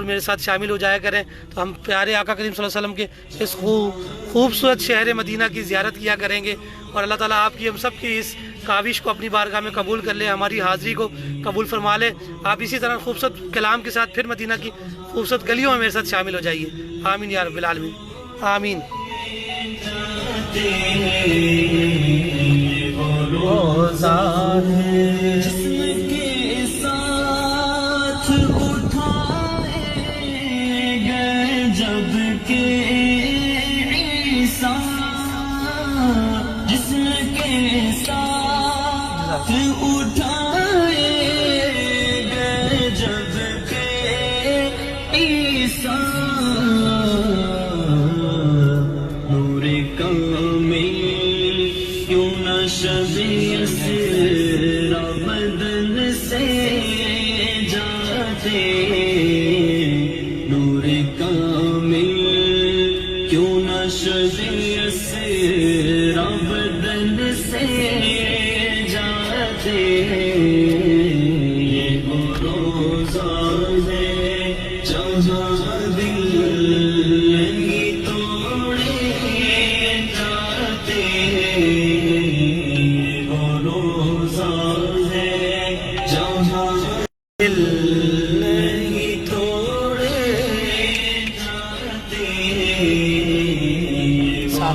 میرے ساتھ شامل ہو جایا کریں. تو ہم پیارے آقا کریم صلی اللہ علیہ وسلم کے اس خوبصورت شہر مدینہ کی زیارت کیا کریں گے, اور اللہ تعالیٰ آپ کی ہم سب کی اس کاوش کو اپنی بارگاہ میں قبول کر لے, ہماری حاضری کو قبول فرما لے. آپ اسی طرح خوبصورت کلام کے ساتھ پھر مدینہ کی خوبصورت گلیوں میں میرے ساتھ شامل ہو جائیے. آمین یا رب العالمین. آمین. شبیہ سے بدن سے جاتے نور کامل کیوں نہ شبیہ سے بدن سے جاتے. یہ وہ روزہ ہے جہاں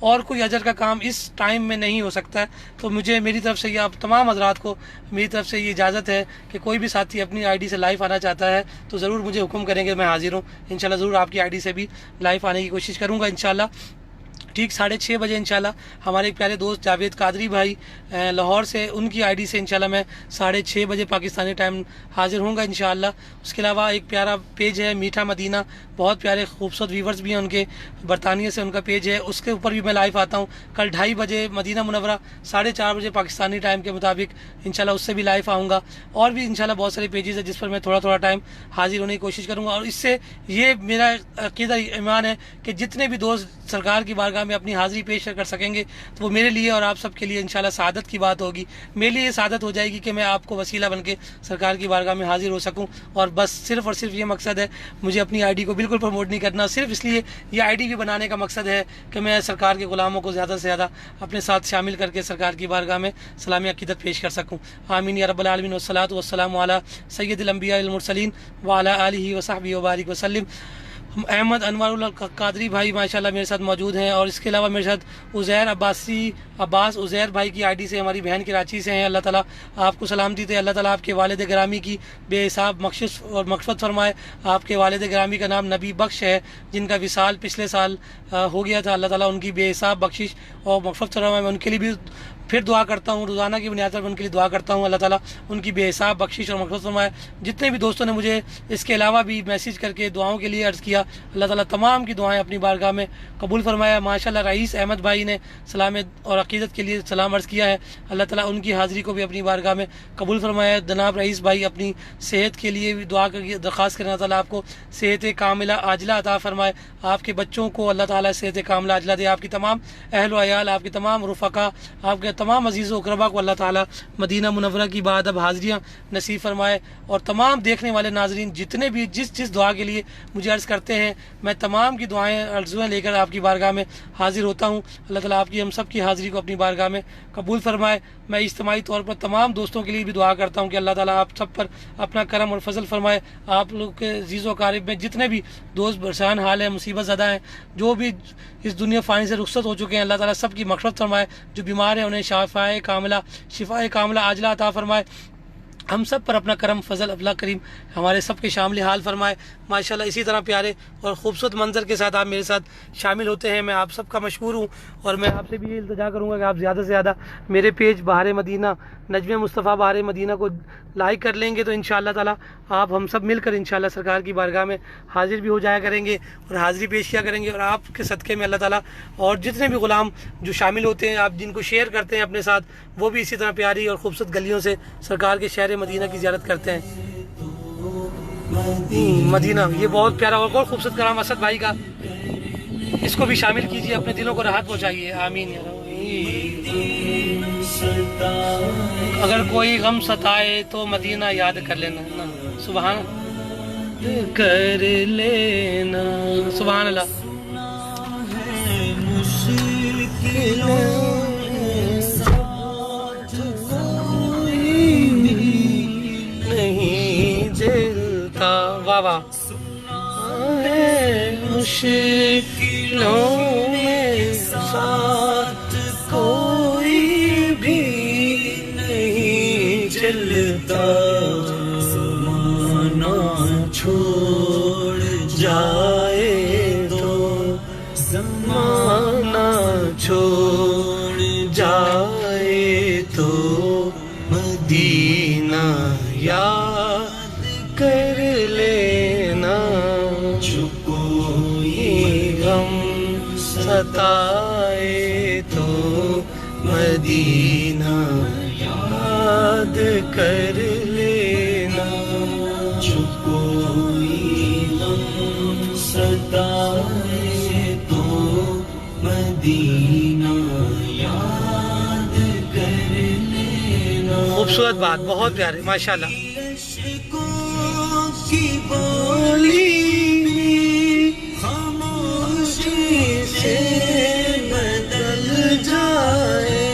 اور کوئی اجر کا کام اس ٹائم میں نہیں ہو سکتا ہے. تو مجھے میری طرف سے یہ آپ تمام حضرات کو میری طرف سے یہ اجازت ہے کہ کوئی بھی ساتھی اپنی آئی ڈی سے لائیو آنا چاہتا ہے تو ضرور مجھے حکم کریں گے, میں حاضر ہوں انشاءاللہ. ضرور آپ کی آئی ڈی سے بھی لائیو آنے کی کوشش کروں گا انشاءاللہ. ٹھیک 6:30 بجے انشاءاللہ ہمارے ایک پیارے دوست جاوید قادری بھائی لاہور سے, ان کی آئی ڈی سے انشاءاللہ میں 6:30 بجے پاکستانی ٹائم حاضر ہوں گا انشاءاللہ. اس کے علاوہ ایک پیارا پیج ہے میٹھا مدینہ, بہت پیارے خوبصورت ویورز بھی ہیں ان کے, برطانیہ سے ان کا پیج ہے, اس کے اوپر بھی میں لائیو آتا ہوں. کل 2:30 بجے مدینہ منورہ, 4:30 بجے پاکستانی ٹائم کے مطابق انشاءاللہ اس سے بھی لائیو آؤں گا. اور بھی انشاءاللہ بہت سارے پیجز ہیں جس پر میں تھوڑا ٹائم حاضر ہونے کی کوشش کروں گا. اور اس سے یہ میرا عقیدہ ایمان ہے کہ جتنے بھی دوست سرکار کی بارگاہ میں اپنی حاضری پیش کر سکیں گے تو وہ میرے لیے اور آپ سب کے لیے انشاءاللہ سعادت کی بات ہوگی. میرے لیے یہ سعادت ہو جائے گی کہ میں آپ کو وسیلہ بن کے سرکار کی بارگاہ میں حاضر ہو سکوں. اور بس صرف اور صرف یہ مقصد ہے, مجھے اپنی آئی ڈی کو بالکل پروموٹ نہیں کرنا, صرف اس لیے یہ آئی ڈی بھی بنانے کا مقصد ہے کہ میں سرکار کے غلاموں کو زیادہ سے زیادہ اپنے ساتھ شامل کر کے سرکار کی بارگاہ میں سلامی عقیدت پیش کر سکوں. آمین یا رب العالمین. والصلاۃ والسلام علی سید الانبیاء والمرسلین وعلی آلہ وصحبہ وبارک وسلم. احمد انوار اللہ قادری بھائی ماشاءاللہ میرے ساتھ موجود ہیں, اور اس کے علاوہ میرے ساتھ عباس عزیر بھائی کی آئی ڈی سے, ہماری بہن کراچی سے ہیں. اللہ تعالیٰ آپ کو سلامتی دے, اللہ تعالیٰ آپ کے والد گرامی کی بے حساب بخشش اور مغفرت فرمائے. آپ کے والد گرامی کا نام نبی بخش ہے, جن کا وصال پچھلے سال ہو گیا تھا. اللہ تعالیٰ ان کی بے حساب بخشش اور مغفرت فرمائے. میں ان کے لیے بھی پھر دعا کرتا ہوں, روزانہ کی بنیاد پر ان کے لیے دعا کرتا ہوں. اللہ تعالیٰ ان کی بے حساب بخشش اور مغفرت فرمائے. جتنے بھی دوستوں نے مجھے اس کے علاوہ بھی میسیج کر کے دعاؤں کے لیے عرض کیا, اللہ تعالیٰ تمام کی دعائیں اپنی بارگاہ میں قبول فرمایا. ماشاءاللہ رئیس احمد بھائی نے سلام اور عقیدت کے لیے سلام عرض کیا ہے, اللہ تعالیٰ ان کی حاضری کو بھی اپنی بارگاہ میں قبول فرمایا. جناب رئیس بھائی اپنی صحت کے لیے بھی دعا کر درخواست کرنا, اللہ تعالیٰ آپ کو صحت کاملہ عاجلہ عطا فرمائے. آپ کے بچوں کو اللہ تعالیٰ صحت کاملہ عاجلہ دے. آپ کی تمام اہل و عیال, آپ کے تمام رفقا, آپ کے تمام عزیز و اقربا کو اللہ تعالیٰ مدینہ منورہ کی بعد حاضریاں نصیب فرمائے. اور تمام دیکھنے والے ناظرین جتنے بھی جس دعا کے لیے مجھے عرض کرتے ہیں, میں تمام کی دعائیں عرضیں لے کر آپ کی بارگاہ میں حاضر ہوتا ہوں. اللہ تعالیٰ آپ کی ہم سب کی حاضری کو اپنی بارگاہ میں قبول فرمائے. میں اجتماعی طور پر تمام دوستوں کے لیے بھی دعا کرتا ہوں کہ اللہ تعالیٰ آپ سب پر اپنا کرم اور فضل فرمائے. آپ لوگ کے عزیز و اقارب میں جتنے بھی دوست پریشان حال ہیں, مصیبت زدہ ہیں, جو بھی اس دنیا فانی سے رخصت ہو چکے ہیں, اللہ تعالیٰ سب کی مغفرت فرمائے. جو بیمار ہیں انہیں شفا کاملہ عاجلہ عطا فرمائے. ہم سب پر اپنا کرم فضل اللہ کریم ہمارے سب کے شامل حال فرمائے. ماشاءاللہ اسی طرح پیارے اور خوبصورت منظر کے ساتھ آپ میرے ساتھ شامل ہوتے ہیں. میں آپ سب کا مشکور ہوں, اور میں آپ سے بھی یہ التجا کروں گا کہ آپ زیادہ سے زیادہ میرے پیج بہار مدینہ نجم مصطفیٰ بہار مدینہ کو لائک کر لیں گے تو انشاءاللہ تعالیٰ آپ ہم سب مل کر انشاءاللہ سرکار کی بارگاہ میں حاضر بھی ہو جایا کریں گے اور حاضری پیش کیا کریں گے. اور آپ کے صدقے میں اللہ تعالیٰ اور جتنے بھی غلام جو شامل ہوتے ہیں, آپ جن کو شیئر کرتے ہیں اپنے ساتھ, وہ بھی اسی طرح پیاری اور خوبصورت گلیوں سے سرکار کے شہر مدینہ کی زیارت کرتے ہیں. مدینہ یہ بہت پیارا اور خوبصورت کلام اسد بھائی کا, اس کو بھی شامل کیجیے, اپنے دلوں کو راحت پہنچائیے. آمین. اگر کوئی غم ستائے تو مدینہ یاد کر لینا. سبحان کر لینا. سبحان اللہ. نہیں جلتا واہ واہ مشکلوں میں ساتھ کوئی بھی نہیں چلتا. زمانہ چھوڑ جائے تو زمانہ چھوڑ جائے تو مدینہ یاد کر لینا. جو کوئی غم ستائے تو مدینہ یاد کر لینا. جو کوئی غم ستائے تو مدینہ یاد کر لینا. خوبصورت بات, بہت پیارے ماشاءاللہ. کی بولی خاموشی سے بدل جائے,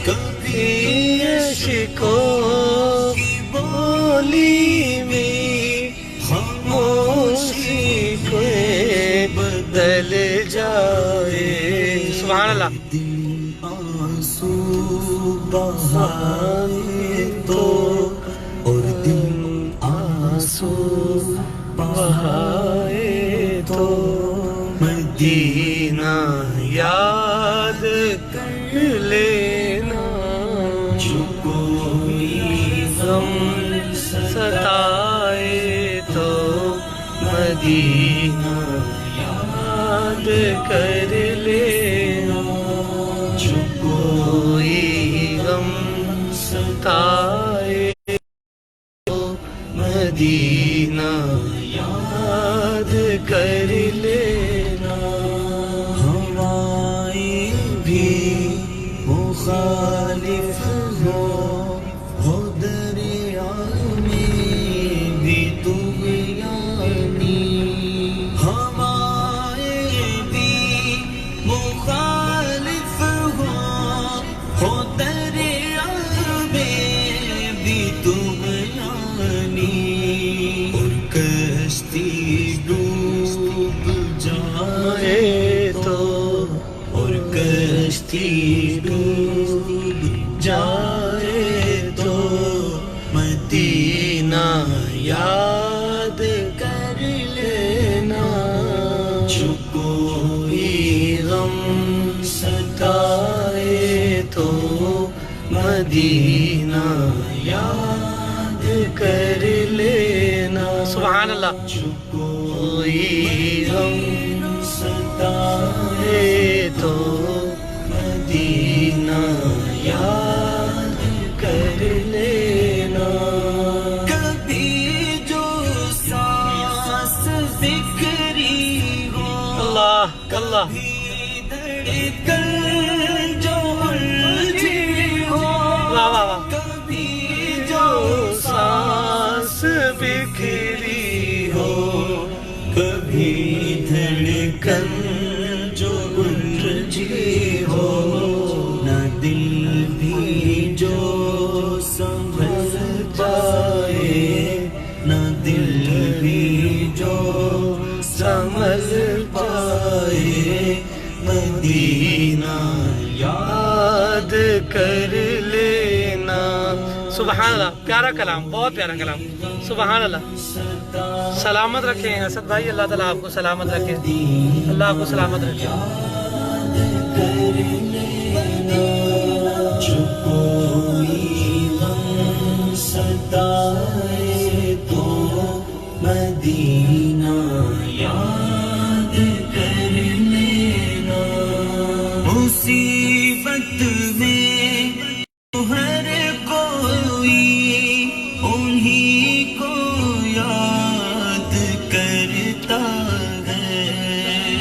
کبھی عشقوں کی بولی میں خاموشی کو بدل جائے. دل آنسو بہائے تو اور دل آنسو بہائے تو مدینہ یاد کر لینا، جو کوئی غم ستائے تو مدینہ یاد کر لینا، جو کوئی غم ستائے تو مدینہ یاد کر لینا۔ ہوائیں بھی مخالف ہو دریا میں بھی طغیانی، ہوائیں بھی مخالف ہو دریا میں بھی طغیانی، اور کشتی ڈوب جائے تو اور کشتی ڈوب جائے تو مدینہ یاد کر لینا، جو کوئی غم ستائے تو مدینہ یاد کر لینا۔ سبحان اللہ۔ جو کوئی غم ستائے تو مدینہ یاد کر لینا، کبھی جو سانس بکھری ہو، اللہ اللہ، دھڑکن جو الجھی ہو، واہ واہ واہ، کبھی جو سانس بکھری ہو، کبھی دھڑکن جو الجھی ہو، نہ دل بھی جو سنبھل جائے، نہ دل بھی جو سنبھل پائے، مدینہ یاد کر لینا۔ سبحان اللہ، پیارا کلام، بہت پیارا کلام، سبحان اللہ۔ سلامت رکھیں اسد بھائی، اللہ تعالیٰ آپ کو سلامت رکھے، اللہ آپ کو سلامت رکھے۔ جو کوئی غم ستائے تو مدینہ یاد کر لینا، مصیبت میں ہر کوئی انہی کو یاد کرتا ہے،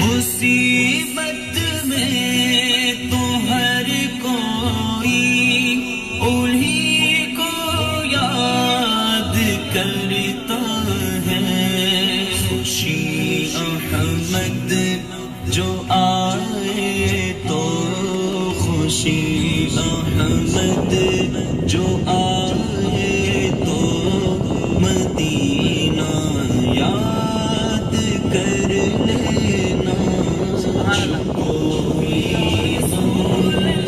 مصیبت میں تو ہر کوئی انہی کو یاد کرتا ہے، خوشی احمد جو آئے تو خوشی احمد جو آئے تو مدینہ یاد کر لینا، جو کوئی غم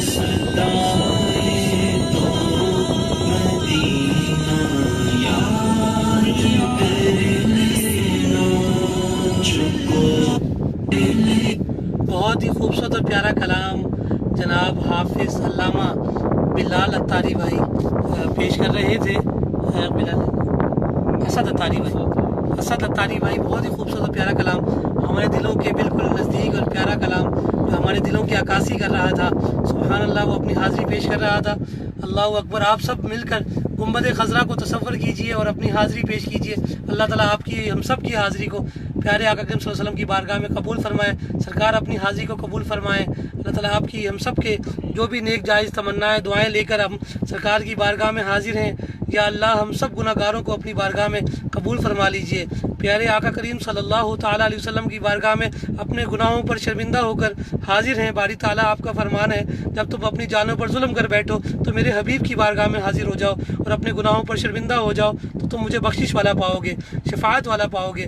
ستائے تو مدینہ یاد کر لینا، جو بہت ہی خوبصورت اور پیارا کلام جناب حافظ علامہ بلال اتاری بھائی پیش کر رہے تھے۔ اسد اتاری بھائی بہت ہی خوبصورت اور پیارا کلام، ہمارے دلوں کے بالکل نزدیک اور پیارا کلام جو ہمارے دلوں کی عکاسی کر رہا تھا۔ سبحان اللہ، وہ اپنی حاضری پیش کر رہا تھا۔ اللہ اکبر۔ آپ سب مل کر گنبد خضرا کو تصور کیجئے اور اپنی حاضری پیش کیجئے۔ اللہ تعالیٰ آپ کی ہم سب کی حاضری کو پیارے آقا اکرم صلی اللہ علیہ وسلم کی بارگاہ میں قبول فرمائے، سرکار اپنی حاضری کو قبول فرمائے۔ اللہ تعالیٰ آپ کی ہم سب کے جو بھی نیک جائز تمنائیں دعائیں لے کر ہم سرکار کی بارگاہ میں حاضر ہیں، یا اللہ ہم سب گناہ گاروں کو اپنی بارگاہ میں قبول فرما لیجئے۔ پیارے آقا کریم صلی اللہ تعالیٰ علیہ وسلم کی بارگاہ میں اپنے گناہوں پر شرمندہ ہو کر حاضر ہیں۔ باری تعالیٰ آپ کا فرمان ہے، جب تم اپنی جانوں پر ظلم کر بیٹھو تو میرے حبیب کی بارگاہ میں حاضر ہو جاؤ اور اپنے گناہوں پر شرمندہ ہو جاؤ تو تم مجھے بخشش والا پاؤ گے، شفاعت والا پاؤ گے۔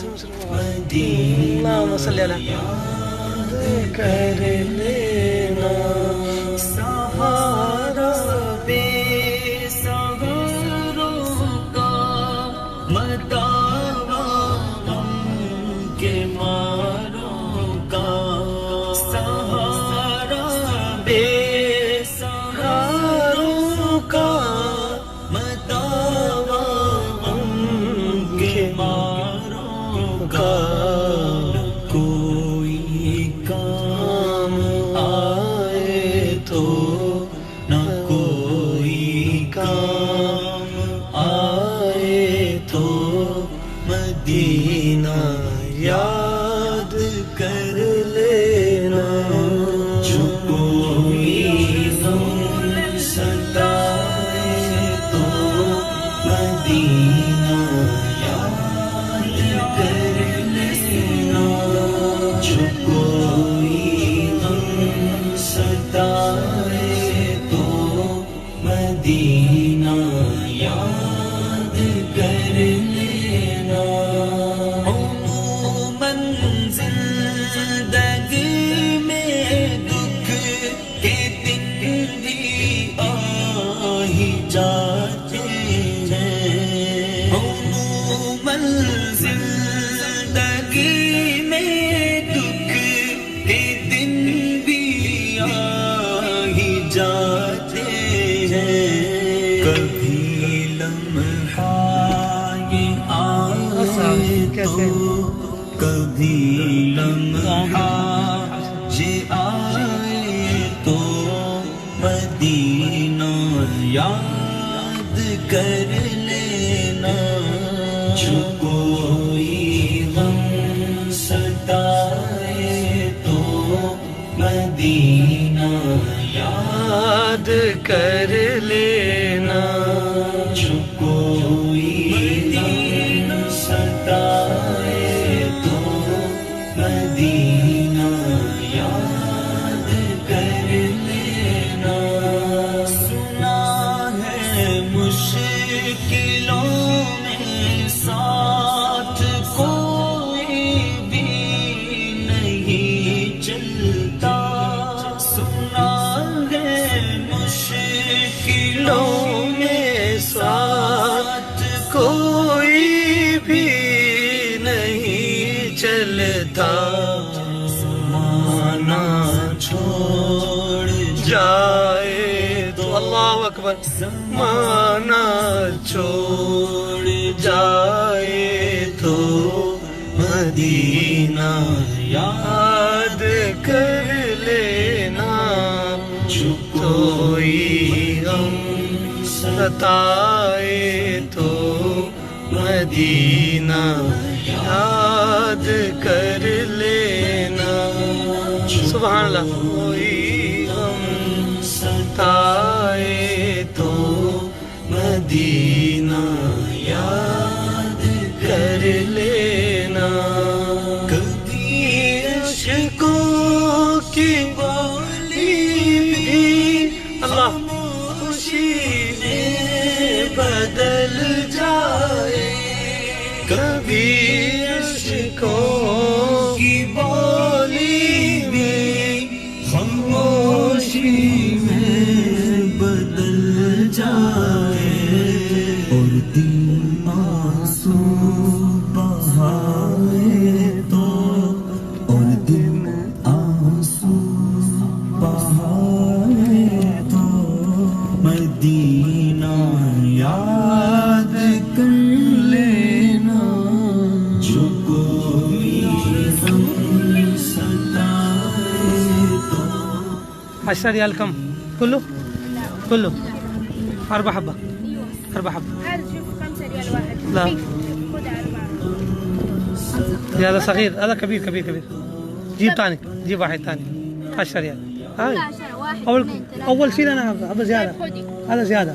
اللهم صل علی کر لینا سہارا بے سہاروں کا مداوا غم کے ماروں کا سہارا بے سہاروں کا مداوا غم کے ماروں کا کوئی کام آئے تو نہ کوئی کام آئے تو مدینہ یاد کر لینا جو کوئی غم ستائے تو مدینہ یاد کر لینا جو کوئی غم ستائے تو مدینہ یاد کر لینا عموماً زندگی میں دکھ کے دن بھی آ ہی جاتے ہیں عموماً زندگی میں دکھ کے دن بھی آ ہی جاتے ہیں کبھی لمحہ یہ آئے تو کبھی لمحہ یہ آئے تو مدینہ یاد کر لینا جو کوئی غم ستائے تو مدینہ یاد کر لینا جو کوئی غم ستائے تو مدینہ یاد کر لینا سنا ہے مشکلوں میں ساتھ کوئی بھی نہیں چلتا سنا ہے مشکلوں میں ساتھ کوئی بھی نہیں چلتا زمانہ چھوڑ جائے تو اللہ اکبر زمانہ چھوڑ جائے تو مدینہ یاد کر لینا جو کوئی غم ستائے تو مدینہ یاد کر لینا سبحان اللہ کوئی غم ستائے تو مدینہ یاد کر لینا کبھی عشقوں کی بالی بھی اللہ خوشی میں بدل جائے کبھی عشقوں کی بالی بھی خاموشی میں بدل جائے اور دل آنسو بہائے تو اور دل آنسو بہائے تو مدینہ یاد کر لینا جو کوئی غم ستائے تو 10 ريال كم؟ كله؟ كله 4 حبة 4 حبة هذا شوف 5 ريال واحد لا. خذ 4 هذا صغير هذا كبير كبير كبير جيب ثاني جيب واحد ثاني 10 ريال هاي 10 واحد أول شيء أنا هذا زيادة هذا زيادة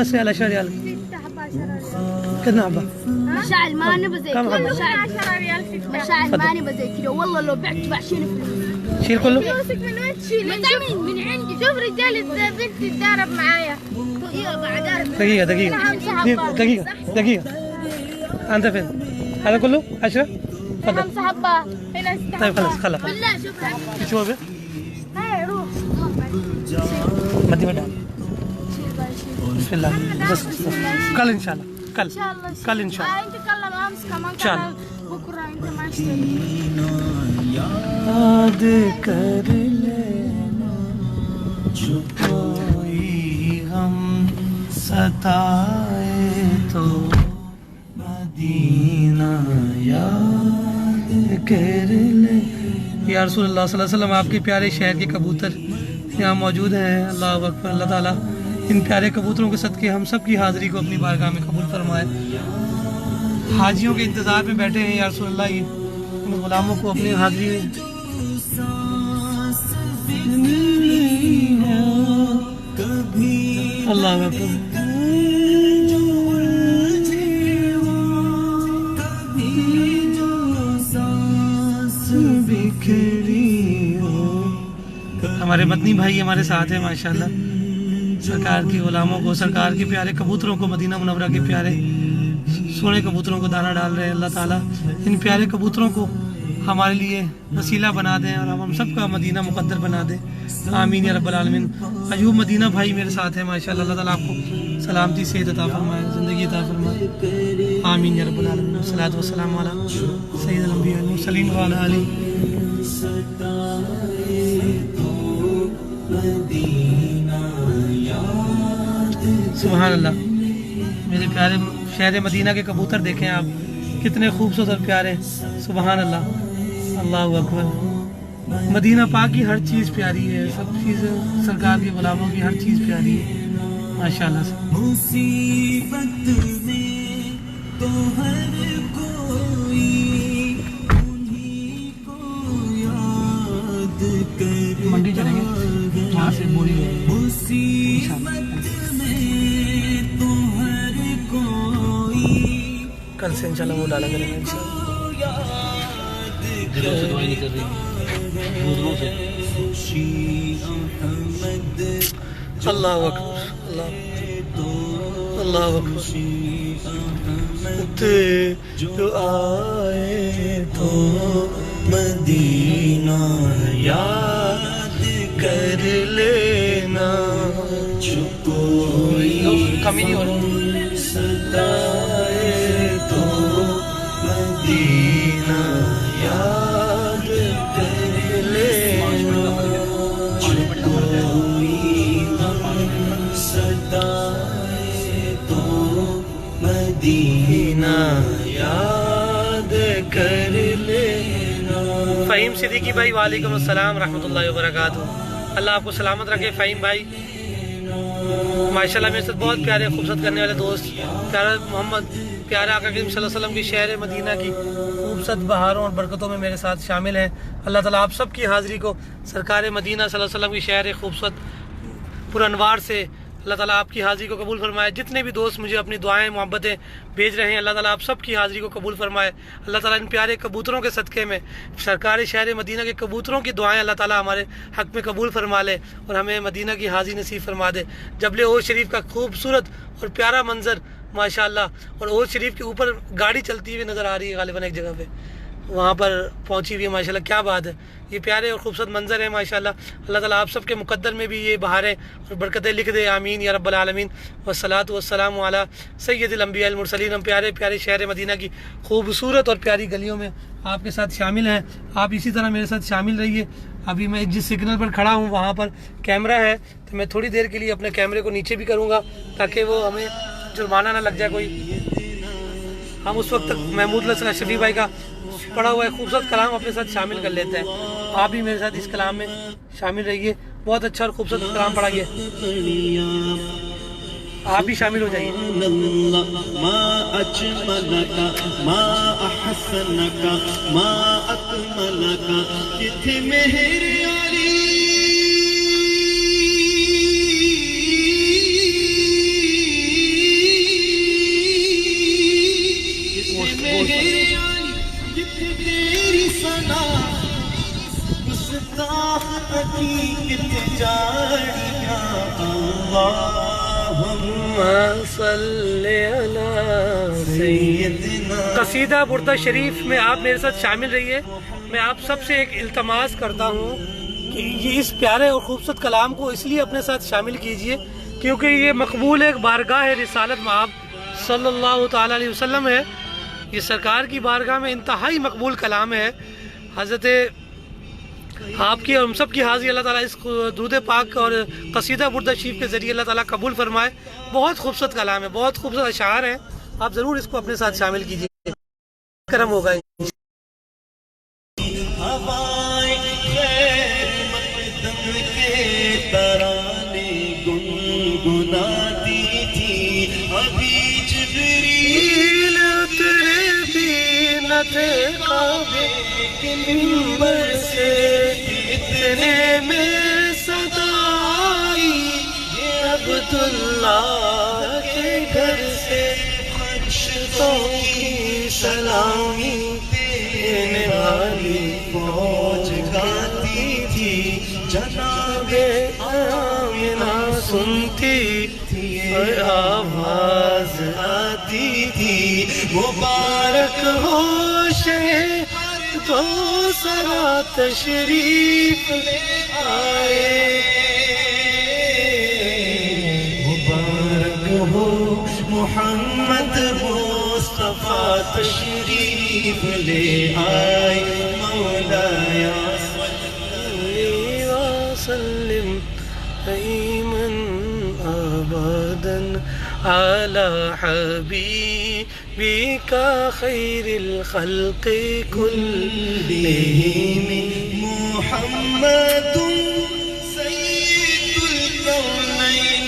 10 ريال 10 ريال 6 حبة 10 ريال كذا حبة مشاعل ما نبى زي كم كذا حبة؟ مشاعل 10 ريال مشاعل ما نبى زي كذا والله لو بعت بعشين فلوس شيل كله فلوسك من وين تشيل من عندي شوف رجال بنت تتدرب معايا يلا بعد دقيقة دقيقة دقيقة دقيقة انت فين؟ هذا كله 10 تفضل. 5 حبة هنا 6 طيب خلاص حبة. خلاص بالله شوف شو هو هاي روح مدي بدا بسم الله بس كل ان شاء الله ان شاء الله كل ان شاء الله انت كلم امس كمان إن شاء الله. كلم بكره انت ما اشتري یاد کر لینا جو کوئی غم ستائے تو مدینہ یاد کر لے. یا رسول اللہ صلی اللہ علیہ وسلم آپ کے پیارے شہر کے کبوتر یہاں موجود ہیں. اللہ اکبر. اللہ تعالیٰ ان پیارے کبوتروں کے صدقے ہم سب کی حاضری کو اپنی بارگاہ میں قبول فرمائے. حاجیوں کے انتظار میں بیٹھے ہیں یا رسول اللہ یہ ان غلاموں کو اپنی حاضری میں اللہ اکبر. ہمارے مدنی بھائی ہمارے ساتھ ہیں ماشاءاللہ. سرکار کی غلاموں کو سرکار کے پیارے کبوتروں کو مدینہ منورہ کے پیارے سونے کبوتروں کو دانہ ڈال رہے ہیں. اللہ تعالیٰ ان پیارے کبوتروں کو ہمارے لیے وسیلہ بنا دیں اور ہم سب کا مدینہ مقدر بنا دیں. آمین یا رب العالمین. ایوب مدینہ بھائی میرے ساتھ ہیں ماشاءاللہ. اللہ تعالیٰ آپ کو سلامتی صحت عطا فرمائے, زندگی عطا فرمائے. آمین یا رب العالمین. والصلاۃ والسلام علی سید الانبیاء والمرسلین وعلی آلہ. سبحان اللہ. میرے پیارے شہر مدینہ کے کبوتر دیکھیں آپ کتنے خوبصورت اور پیارے. سبحان اللہ. اللہ اکبر. مدینہ پاک کی ہر چیز پیاری ہے, سب چیز سرکار کے غلاموں کی ہر چیز پیاری ہے ماشاءاللہ سے. مصیبت میں تو ہر کوئی انہی کو یاد کر منڈی چلیں گے وہاں سے بوری مصیبت میں تو ہر کوئی کل سے انشاءاللہ وہ ڈالا کریں گے دلوں سے دعائیں نہیں کر رہی دوسروں سے. خوشی احمد اللہ اکبر. اللہ اکبر. جو آئے تو مدینہ یاد کر لینا جو کوئی کمی نہیں ہو رہی. ستائے تو مدینہ یاد کر لینا جو کوئی غم ستائے تو مدینہ یاد کر لینا. فہیم صدیقی بھائی وعلیکم السلام رحمۃ اللہ وبرکاتہ. اللہ آپ کو سلامت رکھے فہیم بھائی. ماشاءاللہ میرے ساتھ بہت پیارے خوبصورت کرنے والے دوست پیارا محمد پیارا آقا کریم صلی اللہ علیہ وسلم کی شہر مدینہ کی خوبصورت بہاروں اور برکتوں میں میرے ساتھ شامل ہیں. اللہ تعالیٰ آپ سب کی حاضری کو سرکار مدینہ صلی اللہ علیہ وسلم کی شہر خوبصورت پر انوار سے اللہ تعالیٰ آپ کی حاضری کو قبول فرمائے. جتنے بھی دوست مجھے اپنی دعائیں محبتیں بھیج رہے ہیں اللہ تعالیٰ آپ سب کی حاضری کو قبول فرمائے. اللہ تعالیٰ ان پیارے کبوتروں کے صدقے میں سرکار شہر مدینہ کے کبوتروں کی دعائیں اللہ تعالیٰ ہمارے حق میں قبول فرما لے اور ہمیں مدینہ کی حاضری نصیب فرما دے. جبل عہد شریف کا خوبصورت اور پیارا منظر ماشاءاللہ, اور عہد شریف کے اوپر گاڑی چلتی ہوئی نظر آ رہی ہے غالباً ایک جگہ پہ وہاں پر پہنچی ہوئی ہے ماشاءاللہ. کیا بات ہے, یہ پیارے اور خوبصورت منظر ہے ماشاءاللہ. اللہ تعالیٰ آپ سب کے مقدر میں بھی یہ بہاریں اور برکتیں لکھ دے. آمین یا رب العالمین. والصلاۃ والسلام علی سید الانبیاء المرسلین. ہم پیارے پیارے شہر مدینہ کی خوبصورت اور پیاری گلیوں میں آپ کے ساتھ شامل ہیں. آپ اسی طرح میرے ساتھ شامل رہیے. ابھی میں جس سگنل پر کھڑا ہوں وہاں پر کیمرہ ہے تو میں تھوڑی دیر کے لیے اپنے کیمرے کو نیچے بھی کروں گا تاکہ وہ ہمیں جرمانہ نہ لگ جائے کوئی. ہم اس وقت تک محمود اللہ شفیع بھائی کا پڑھا ہوا ہے خوبصورت کلام اپنے ساتھ شامل کر لیتے ہیں. آپ بھی میرے ساتھ اس کلام میں شامل رہیے. بہت اچھا اور خوبصورت کلام پڑھا گیا, آپ بھی شامل ہو جائیے. ما اجملک ما احسنک ما اکملک کتھے مہر علی تیری ثنا گستاخ حقیقت جاڑیاں. اللہم صلی علی سیدنا قصیدہ بردہ شریف میں آپ میرے ساتھ شامل رہیے. میں آپ سب سے ایک التماس کرتا ہوں کہ یہ اس پیارے اور خوبصورت کلام کو اس لیے اپنے ساتھ شامل کیجئے کیونکہ یہ مقبول ایک بارگاہ رسالت مآب صلی اللہ تعالیٰ علیہ وسلم ہے. یہ سرکار کی بارگاہ میں انتہائی مقبول کلام ہے. حضرت آپ کی اور ہم سب کی حاضری اللہ تعالیٰ اس درود پاک اور قصیدہ بردہ شریف کے ذریعے اللہ تعالیٰ قبول فرمائے. بہت خوبصورت کلام ہے, بہت خوبصورت اشعار ہیں. آپ ضرور اس کو اپنے ساتھ شامل کیجیے, کرم ہوگا. ہوائیں خیر مقدم کے ترانے گنگناتی تھی, ابھی جبریل تیرے بھی نہ تھے کعبے کے منبر سے, اتنے میں صدا آئی یہ عبداللہ کے گھر سے, فرشتوں کی سلامی دینے والی فوج گاتی تھی, جناب آمنہ سنتی تھی اور آواز آتی تھی, مبارک ہو شہ تو سرا تشریف لے آئے, مبارک ہو محمد مصطفیٰ تشریف لے آئے, مولایا صلی وسلم دائماً ابداً علی حبیبک خیر الخلق کلہم, محمد سید الکونین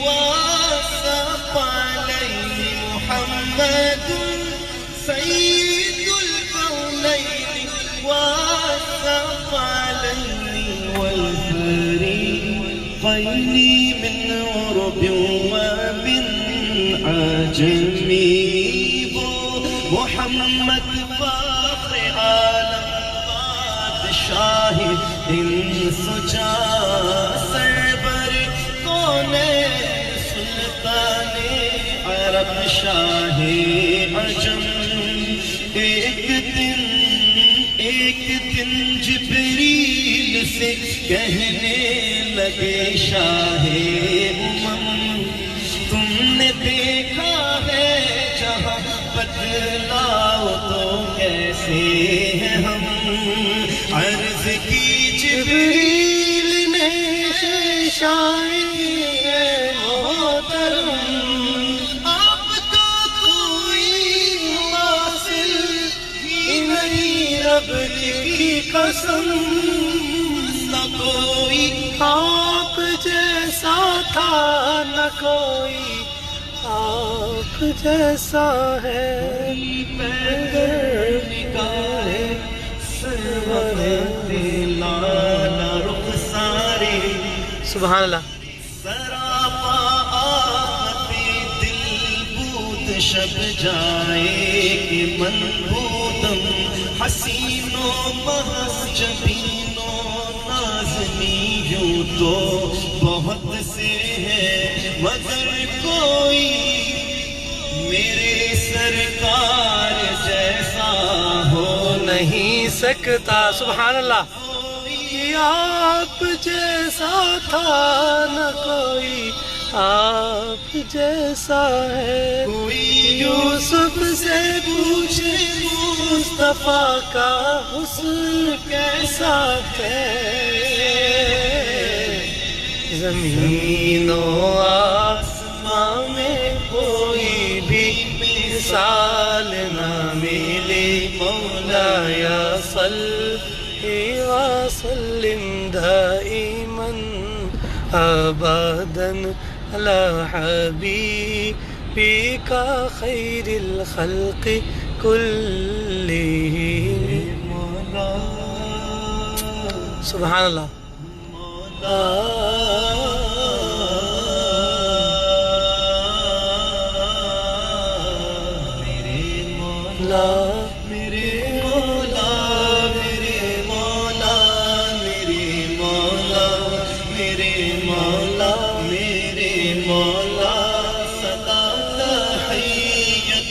والثقلین, محمد سید الکونین والثقلین والفریقین من عرب ومن عجم, محمد فخر عالم بادشاہ انس و جاں, سرور کونین سلطان عرب شاہ عجم. ایک دن جبریل سے کہنے لگے شاہ امم, تم نے دیکھا ہے جہاں بدلاؤ تو کیسے ہیں ہم, عرض کی جبریل نے شاہ محترم, اب تو کوئی واصل ہی نہیں رب کی قسم, نہ کوئی آپ جیسا تھا نہ کوئی آپ جیسا ہے, نگاہ سرور لالا رخسارے, سبحان اللہ. سراپا آفت دل بود شب جائے کہ منبودم, حسینوں محض جبینوں نازنی یوں تو بہت سے ہیں, مگر کوئی میرے سرکار جیسا ہو نہیں سکتا. سبحان اللہ. آپ جیسا تھا نہ کوئی آپ جیسا ہے, کوئی یوسف سے پوچھے مصطفیٰ کا حسن کیسا ہے, زمین و آسمان میں کوئی بھی مثال نہ ملے, مولایا صلی وسلم دائماً ابداً علی حبیبک خیر الخلق کلہم. سبحان اللہ. میرے مولا میرے مولا میرے مولا میرے مولا میرے مولا میرے مولا, صدا تحیت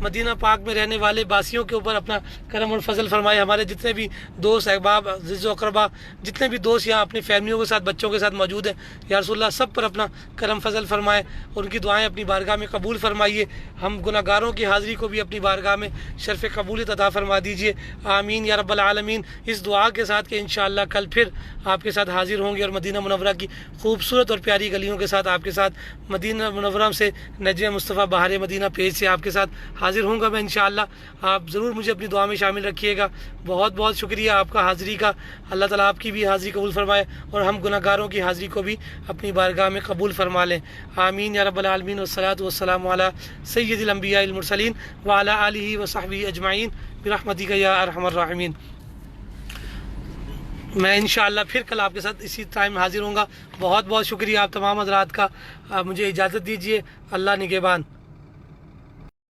مدینہ پاک میں رہنے والے باسیوں کے اوپر اپنا کرم اور فضل فرمائے. ہمارے جتنے بھی دوست احباب عزیز و اقربا جتنے بھی دوست یہاں اپنی فیملیوں کے ساتھ بچوں کے ساتھ موجود ہیں یا رسول اللہ سب پر اپنا کرم فضل فرمائے. ان کی دعائیں اپنی بارگاہ میں قبول فرمائیے. ہم گناہگاروں کی حاضری کو بھی اپنی بارگاہ میں شرف قبولیت عطا فرما دیجیے. آمین یا رب العالمین. اس دعا کے ساتھ کہ انشاءاللہ کل پھر آپ کے ساتھ حاضر ہوں گے اور مدینہ منورہ کی خوبصورت اور پیاری گلیوں کے ساتھ آپ کے ساتھ مدینہ منورہ سے نجم مصطفیٰ بہار مدینہ پیج سے آپ کے ساتھ حاضر ہوں گا میں انشاءاللہ. آپ ضرور مجھے اپنی دعا میں شامل رکھیے گا. بہت بہت شکریہ آپ کا حاضری کا. اللہ تعالیٰ آپ کی بھی حاضری قبول فرمائے اور ہم گناہگاروں کی حاضری کو بھی اپنی بارگاہ میں قبول فرما لیں. آمین یا رب العالمین. والصلاۃ والسلام علی سید الانبیاء المرسلین وعلی آلہ وصحبہ اجمعین برحمتک یا ارحم الراحمین. میں انشاءاللہ پھر کل آپ کے ساتھ اسی ٹائم حاضر ہوں گا. بہت بہت شکریہ آپ تمام حضرات کا. مجھے اجازت دیجیے. اللہ نگہبان.